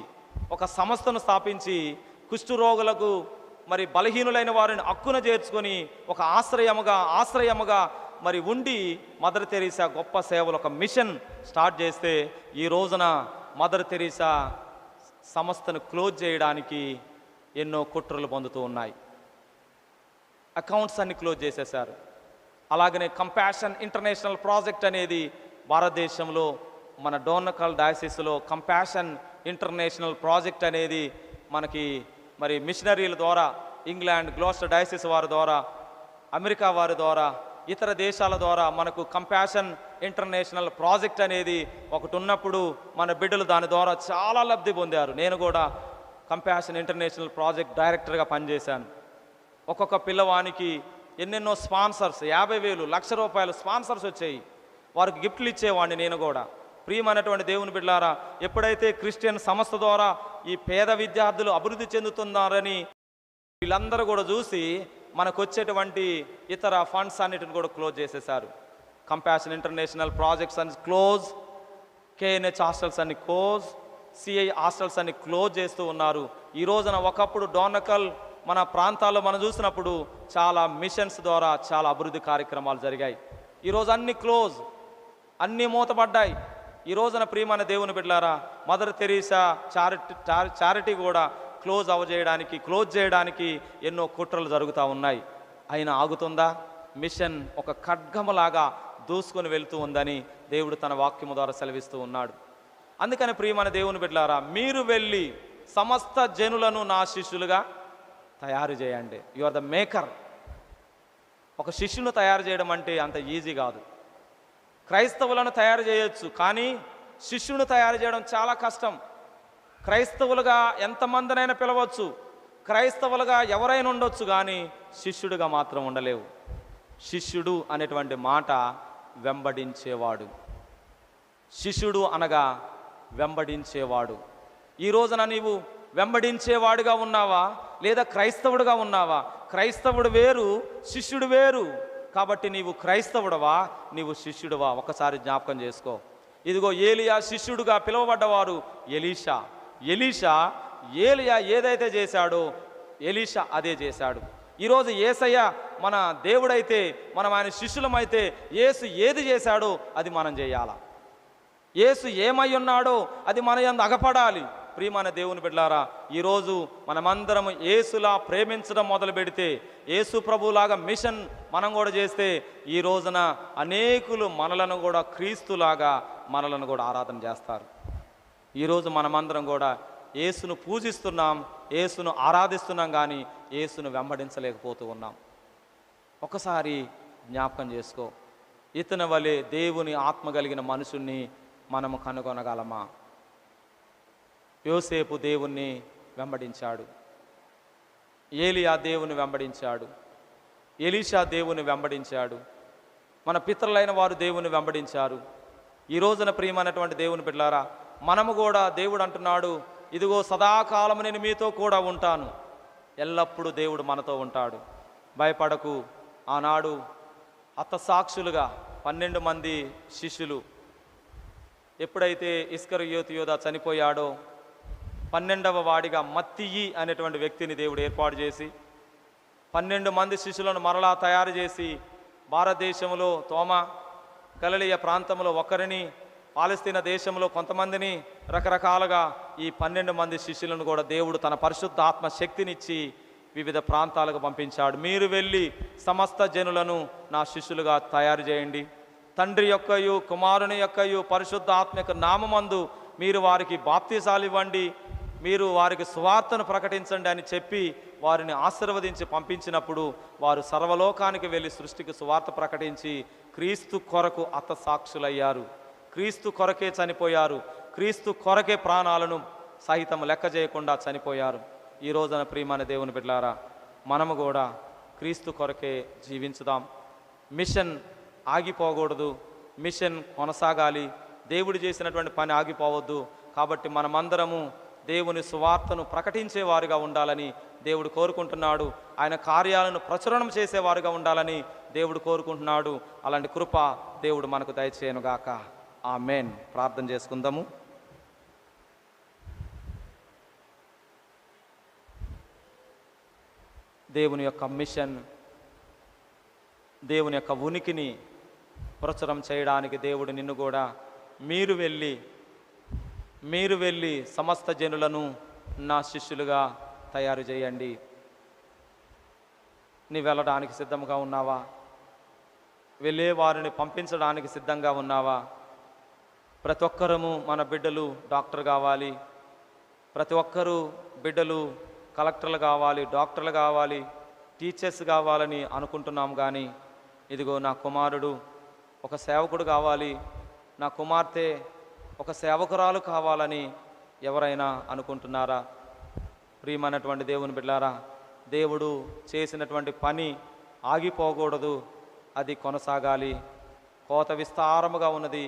S1: ఒక సంస్థను స్థాపించి కుష్టు రోగులకు మరి బలహీనులైన వారిని హక్కున చేర్చుకొని ఒక ఆశ్రయముగా మరి ఉండి మదర్ తెరీసా గొప్ప సేవలు, ఒక మిషన్ స్టార్ట్ చేస్తే ఈ రోజున మదర్ తెరీసా సంస్థను క్లోజ్ చేయడానికి ఎన్నో కుట్రలు పొందుతూ ఉన్నాయి. అకౌంట్స్ అన్ని క్లోజ్ చేసేశారు. అలాగనే కంపాషన్ ఇంటర్నేషనల్ ప్రాజెక్ట్ అనేది భారతదేశంలో మన డోర్నకల్ డయాసిస్లో కంపాషన్ ఇంటర్నేషనల్ ప్రాజెక్ట్ అనేది మనకి మరి మిషనరీల ద్వారా, ఇంగ్లాండ్ గ్లోస్టర్ డయాసిస్ వారి ద్వారా, అమెరికా వారి ద్వారా, ఇతర దేశాల ద్వారా మనకు కంపాషన్ ఇంటర్నేషనల్ ప్రాజెక్ట్ అనేది ఒకటి ఉన్నప్పుడు మన బిడ్డలు దాని ద్వారా చాలా లబ్ధి పొందారు. నేను కూడా కంపాషన్ ఇంటర్నేషనల్ ప్రాజెక్ట్ డైరెక్టర్గా పనిచేశాను. ఒక్కొక్క పిల్లవానికి ఎన్నెన్నో స్పాన్సర్స్, 50,000, ₹1,00,000 స్పాన్సర్స్ వచ్చాయి. వారికి గిఫ్ట్లు ఇచ్చేవాడిని నేను కూడా. ప్రియమైనటువంటి దేవుని బిడ్డలారా, ఎప్పుడైతే క్రిస్టియన్ సంస్థ ద్వారా ఈ పేద విద్యార్థులు అభివృద్ధి చెందుతున్నారని వీళ్ళందరూ కూడా చూసి మనకు వచ్చేటువంటి ఇతర ఫండ్స్ అన్నిటిని కూడా క్లోజ్ చేసేశారు. కంపాషన్ ఇంటర్నేషనల్ ప్రాజెక్ట్స్ అని క్లోజ్, KNH హాస్టల్స్ అన్ని క్లోజ్, CI హాస్టల్స్ అన్ని క్లోజ్ చేస్తూ ఉన్నారు. ఈ రోజున ఒకప్పుడు డోర్నకల్ మన ప్రాంతాల్లో మనం చూసినప్పుడు చాలా మిషన్స్ ద్వారా చాలా అభివృద్ధి కార్యక్రమాలు జరిగాయి. ఈరోజు అన్ని క్లోజ్, అన్నీ మూతపడ్డాయి. ఈ రోజున ప్రియమైన దేవుని బిడ్డలారా, మదర్ తెరీసా చారిటీ కూడా క్లోజ్ చేయడానికి ఎన్నో కుట్రలు జరుగుతూ ఉన్నాయి. అయినా ఆగుతుందా? మిషన్ ఒక ఖడ్గములాగా దూసుకొని వెళ్తూ ఉందని దేవుడు తన వాక్యము ద్వారా సెలవిస్తూ ఉన్నాడు. అందుకని ప్రియమైన దేవుని బిడ్డలారా, మీరు వెళ్ళి సమస్త జనులను నా శిష్యులుగా తయారు చేయండి. You are the maker. ఒక శిష్యును తయారు చేయడం అంటే అంత ఈజీ కాదు. క్రైస్తవులను తయారు చేయొచ్చు, కానీ శిష్యును తయారు చేయడం చాలా కష్టం. క్రైస్తవులుగా ఎంతమందినైనా పిలవచ్చు, క్రైస్తవులుగా ఎవరైనా ఉండొచ్చు, కానీ శిష్యుడిగా మాత్రం ఉండలేవు. శిష్యుడు అనేటువంటి మాట వెంబడించేవాడు. శిష్యుడు అనగా వెంబడించేవాడు. ఈ రోజున నీవు వెంబడించేవాడుగా ఉన్నావా, లేదా క్రైస్తవుడుగా ఉన్నావా? క్రైస్తవుడు వేరు, శిష్యుడు వేరు. కాబట్టి నీవు క్రైస్తవుడవా, నీవు శిష్యుడువా? ఒకసారి జ్ఞాపకం చేసుకో. ఇదిగో ఏలియా శిష్యుడుగా పిలువబడ్డవారు ఎలీషా. ఏలియా ఏదైతే చేశాడో ఎలీషా అదే చేశాడు. ఈరోజు యేసయ్య మన దేవుడైతే, మనం ఆయన శిష్యులమైతే, యేసు ఏది చేశాడో అది మనం చేయాలా. యేసు ఏమై ఉన్నాడో అది మన యందు అగపడాలి. ప్రియమైన దేవుని బిడ్డలారా, ఈరోజు మనమందరం యేసులా ప్రేమించడం మొదలు పెడితే, యేసు ప్రభులాగా మిషన్ మనం కూడా చేస్తే, ఈ రోజున అనేకులు మనలను కూడా క్రీస్తులాగా మనలను కూడా ఆరాధన చేస్తారు. ఈరోజు మనమందరం కూడా యేసును పూజిస్తున్నాం, యేసును ఆరాధిస్తున్నాం, కానీ యేసును వెంబడించలేకపోతూ ఉన్నాం. ఒకసారి జ్ఞాపకం చేసుకో. ఇతని వలె దేవుని ఆత్మ కలిగిన మనుషుణ్ణి మనము కనుగొనగలమా? యోసేపు దేవుణ్ణి వెంబడించాడు, ఏలియా దేవుని వెంబడించాడు, ఎలీషా దేవుని వెంబడించాడు, మన పితరులైన వారు దేవుని వెంబడించారు. ఈ రోజున ప్రియమైనటువంటి దేవుని బిడ్డలారా, మనము కూడా దేవుడు అంటున్నాడు, ఇదిగో సదాకాలం నేను మీతో కూడా ఉంటాను. ఎల్లప్పుడూ దేవుడు మనతో ఉంటాడు. భయపడకు. ఆనాడు హతసాక్షులుగా 12 మంది శిష్యులు ఎప్పుడైతే ఇస్కరియోతు యోధా చనిపోయాడో, 12వ వాడిగా మత్తయి అనేటువంటి వ్యక్తిని దేవుడు ఏర్పాటు చేసి 12 మంది శిష్యులను మరలా తయారు చేసి, భారతదేశంలో తోమా, గలిలయ ప్రాంతంలో ఒకరిని, పాలస్తీనా దేశంలో కొంతమందిని, రకరకాలుగా ఈ 12 మంది శిష్యులను కూడా దేవుడు తన పరిశుద్ధ ఆత్మ శక్తినిచ్చి వివిధ ప్రాంతాలకు పంపించాడు. మీరు వెళ్ళి సమస్త జనులను నా శిష్యులుగా తయారు చేయండి. తండ్రి యొక్కయు కుమారుని యొక్కయు పరిశుద్ధ ఆత్మ యొక్క నామమందు మీరు వారికి బాప్తిసాలు ఇవ్వండి, మీరు వారికి సువార్తను ప్రకటించండి అని చెప్పి వారిని ఆశీర్వదించి పంపించినప్పుడు వారు సర్వలోకానికి వెళ్ళి సృష్టికి సువార్త ప్రకటించి క్రీస్తు కొరకు హతసాక్షులయ్యారు. క్రీస్తు కొరకే చనిపోయారు. క్రీస్తు కొరకే ప్రాణాలను సహితం లెక్క చేయకుండా చనిపోయారు. ఈ రోజున ప్రియమైన దేవుని బిడ్డలారా, మనము కూడా క్రీస్తు కొరకే జీవించుదాం. మిషన్ ఆగిపోకూడదు, మిషన్ కొనసాగాలి. దేవుడు చేసినటువంటి పని ఆగిపోవద్దు. కాబట్టి మనమందరము దేవుని సువార్తను ప్రకటించేవారుగా ఉండాలని దేవుడు కోరుకుంటున్నాడు. ఆయన కార్యాలను ప్రచురణం చేసేవారుగా ఉండాలని దేవుడు కోరుకుంటున్నాడు. అలాంటి కృప దేవుడు మనకు దయచేయనుగాక. ఆమేన్. ప్రార్థన చేసుకుందాము. దేవుని యొక్క మిషన్, దేవుని యొక్క ఉనికిని ప్రచురం చేయడానికి దేవుడు నిన్ను కూడా మీరు వెళ్ళి సమస్త జనులను నా శిష్యులుగా తయారు చేయండి. నీ వెళ్ళడానికి సిద్ధంగా ఉన్నావా? వెళ్ళే వారిని పంపించడానికి సిద్ధంగా ఉన్నావా? ప్రతి ఒక్కరము మన బిడ్డలు డాక్టర్ కావాలి, ప్రతి ఒక్కరూ బిడ్డలు కలెక్టర్లు కావాలి, డాక్టర్లు కావాలి, టీచర్స్ కావాలని అనుకుంటున్నాం. కానీ ఇదిగో నా కుమారుడు ఒక సేవకుడు కావాలి, నా కుమార్తె ఒక సేవకురాలు కావాలని ఎవరైనా అనుకుంటున్నారా? ప్రియమైనటువంటి దేవుని బిడ్డలారా, దేవుడు చేసినటువంటి పని ఆగిపోకూడదు, అది కొనసాగాలి. కోత విస్తారముగా ఉన్నది,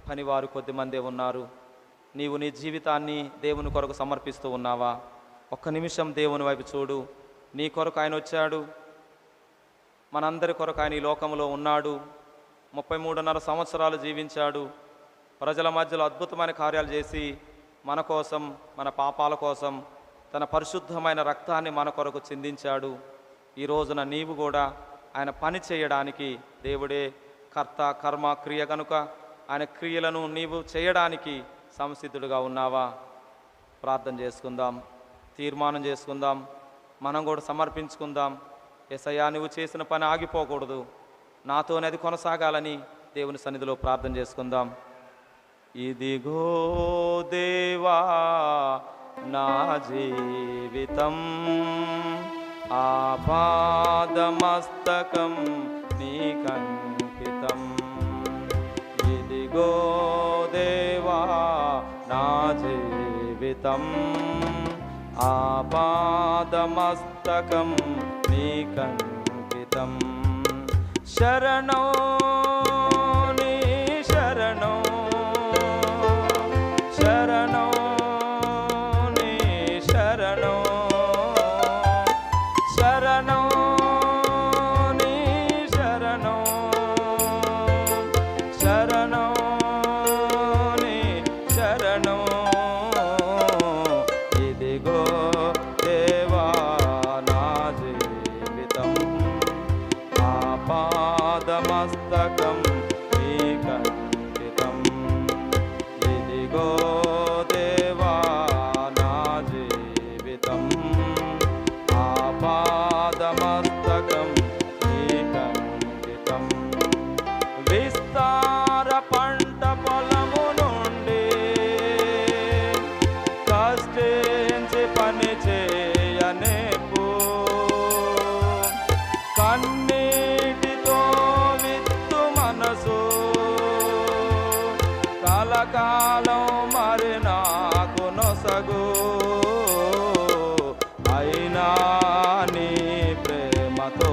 S1: పనివారు కొద్దిమందే ఉన్నారు. నీవు నీ జీవితాన్ని దేవుని కొరకు సమర్పిస్తూ ఉన్నావా? ఒక్క నిమిషం దేవుని వైపు చూడు. నీ కొరకు ఆయన వచ్చాడు, మనందరి కొరకు ఆయన ఈ లోకంలో ఉన్నాడు. 33.5 సంవత్సరాలు జీవించాడు. ప్రజల మధ్యలో అద్భుతమైన కార్యాలు చేసి మన కోసం, మన పాపాల కోసం తన పరిశుద్ధమైన రక్తాన్ని మన కొరకు చిందించాడు. ఈ రోజున నీవు కూడా ఆయన పని చేయడానికి దేవుడే కర్త, కర్మ, క్రియ కనుక ఆయన క్రియలను నీవు చేయడానికి సంసిద్ధుడుగా ఉన్నావా? ప్రార్థన చేసుకుందాం, తీర్మానం చేసుకుందాం, మనం కూడా సమర్పించుకుందాం. యేసయ్యా, నువ్వు చేసిన పని ఆగిపోకూడదు, నాతోనే అది కొనసాగాలని దేవుని సన్నిధిలో ప్రార్థన చేసుకుందాం. ఇదిగో దేవా నా జీవితం, ఆపాదమస్తకం నీకంకితం. ఇదిగో దేవా నా జీవితం, ఆపాదమస్తకం నీకంకితం. శరణో నీ శరణో, శరణో నీ శరణో, శరణో నీ శరణో, శరణో నీ శరణో. ఇదిగో దేవా నా జీవితం, ఆపాదమస్తకం నీకంకితం. ఇదిగో దేవా నా జీవితం, ఆపాదమస్తకం నీకంకితం. విస్తార పంట పొలము నుండి కష్టించి పని చేయనేపు, కన్నీటితో విత్తు మనసు కలకాలం మరి నాకు నొసగు. అయినా నీ ప్రేమతో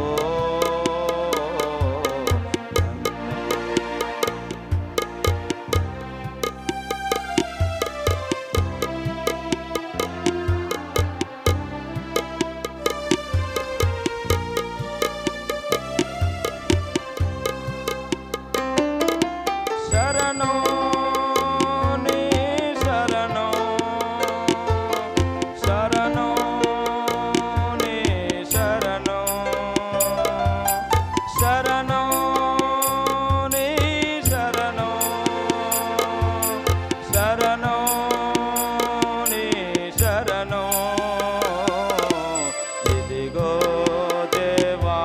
S1: శరణో నీ శరణో, శరణో నీ శరణో, శరణో నీ శరణో, శరణో నీ శరణో. ఇదిగో దేవా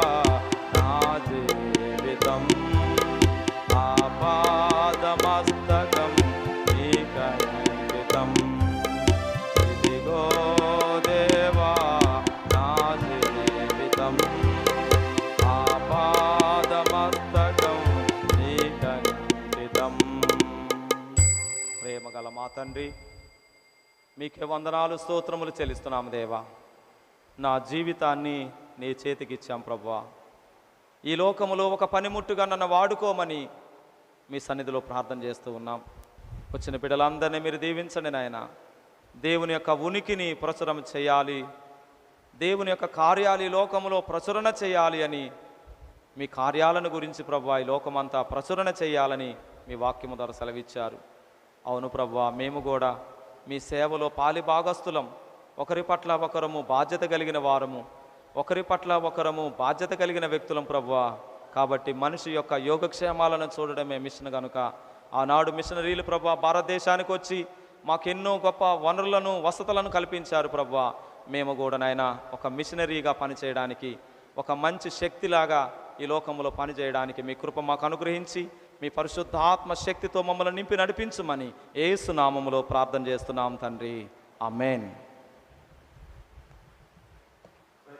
S1: నా జీవితం, ఆపాదమస్తకం నీకంకితం. ఇదిగో దేవా నా జీవితం, ఆపాదమస్తకం నీకంకితం. ప్రేమగల మా తండ్రి, మీకే వందనాలు, స్తోత్రములు చెల్లిస్తున్నాము దేవా. నా జీవితాన్ని నీ చేతికిచ్చాం ప్రభువా. ఈ లోకములో ఒక పనిముట్టుగా నన్ను వాడుకోమని మీ సన్నిధిలో ప్రార్థన చేస్తూ ఉన్నాం. వచ్చిన బిడ్డలందరినీ మీరు దీవించండి నాయన. దేవుని యొక్క ఉనికిని ప్రచురం చేయాలి, దేవుని యొక్క కార్యాలు ఈ లోకములో ప్రచురణ చేయాలి అని, మీ కార్యాలను గురించి ప్రభువా ఈ లోకమంతా ప్రచురణ చేయాలని మీ వాక్యము ద్వారా సెలవిచ్చారు. అవును ప్రభువా, మేము కూడా మీ సేవలో పాలి భాగస్థులం. ఒకరి పట్ల ఒకరము బాధ్యత కలిగిన వారము, ఒకరి పట్ల ఒకరము బాధ్యత కలిగిన వ్యక్తులం ప్రభువా. కాబట్టి మనిషి యొక్క యోగక్షేమాలను చూడడమే మిషన్ కనుక ఆనాడు మిషనరీలు ప్రభువా భారతదేశానికి వచ్చి మాకెన్నో గొప్ప వనరులను, వసతులను కల్పించారు ప్రభువా. మేము కూడా నాయన ఒక మిషనరీగా పనిచేయడానికి, ఒక మంచి శక్తిలాగా ఈ లోకంలో పనిచేయడానికి మీ కృప మాకు అనుగ్రహించి మీ పరిశుద్ధాత్మ శక్తితో మమ్మల్ని నింపి నడిపించుమని యేసు నామములో ప్రార్థన చేస్తున్నాం తండ్రి. ఆమేన్.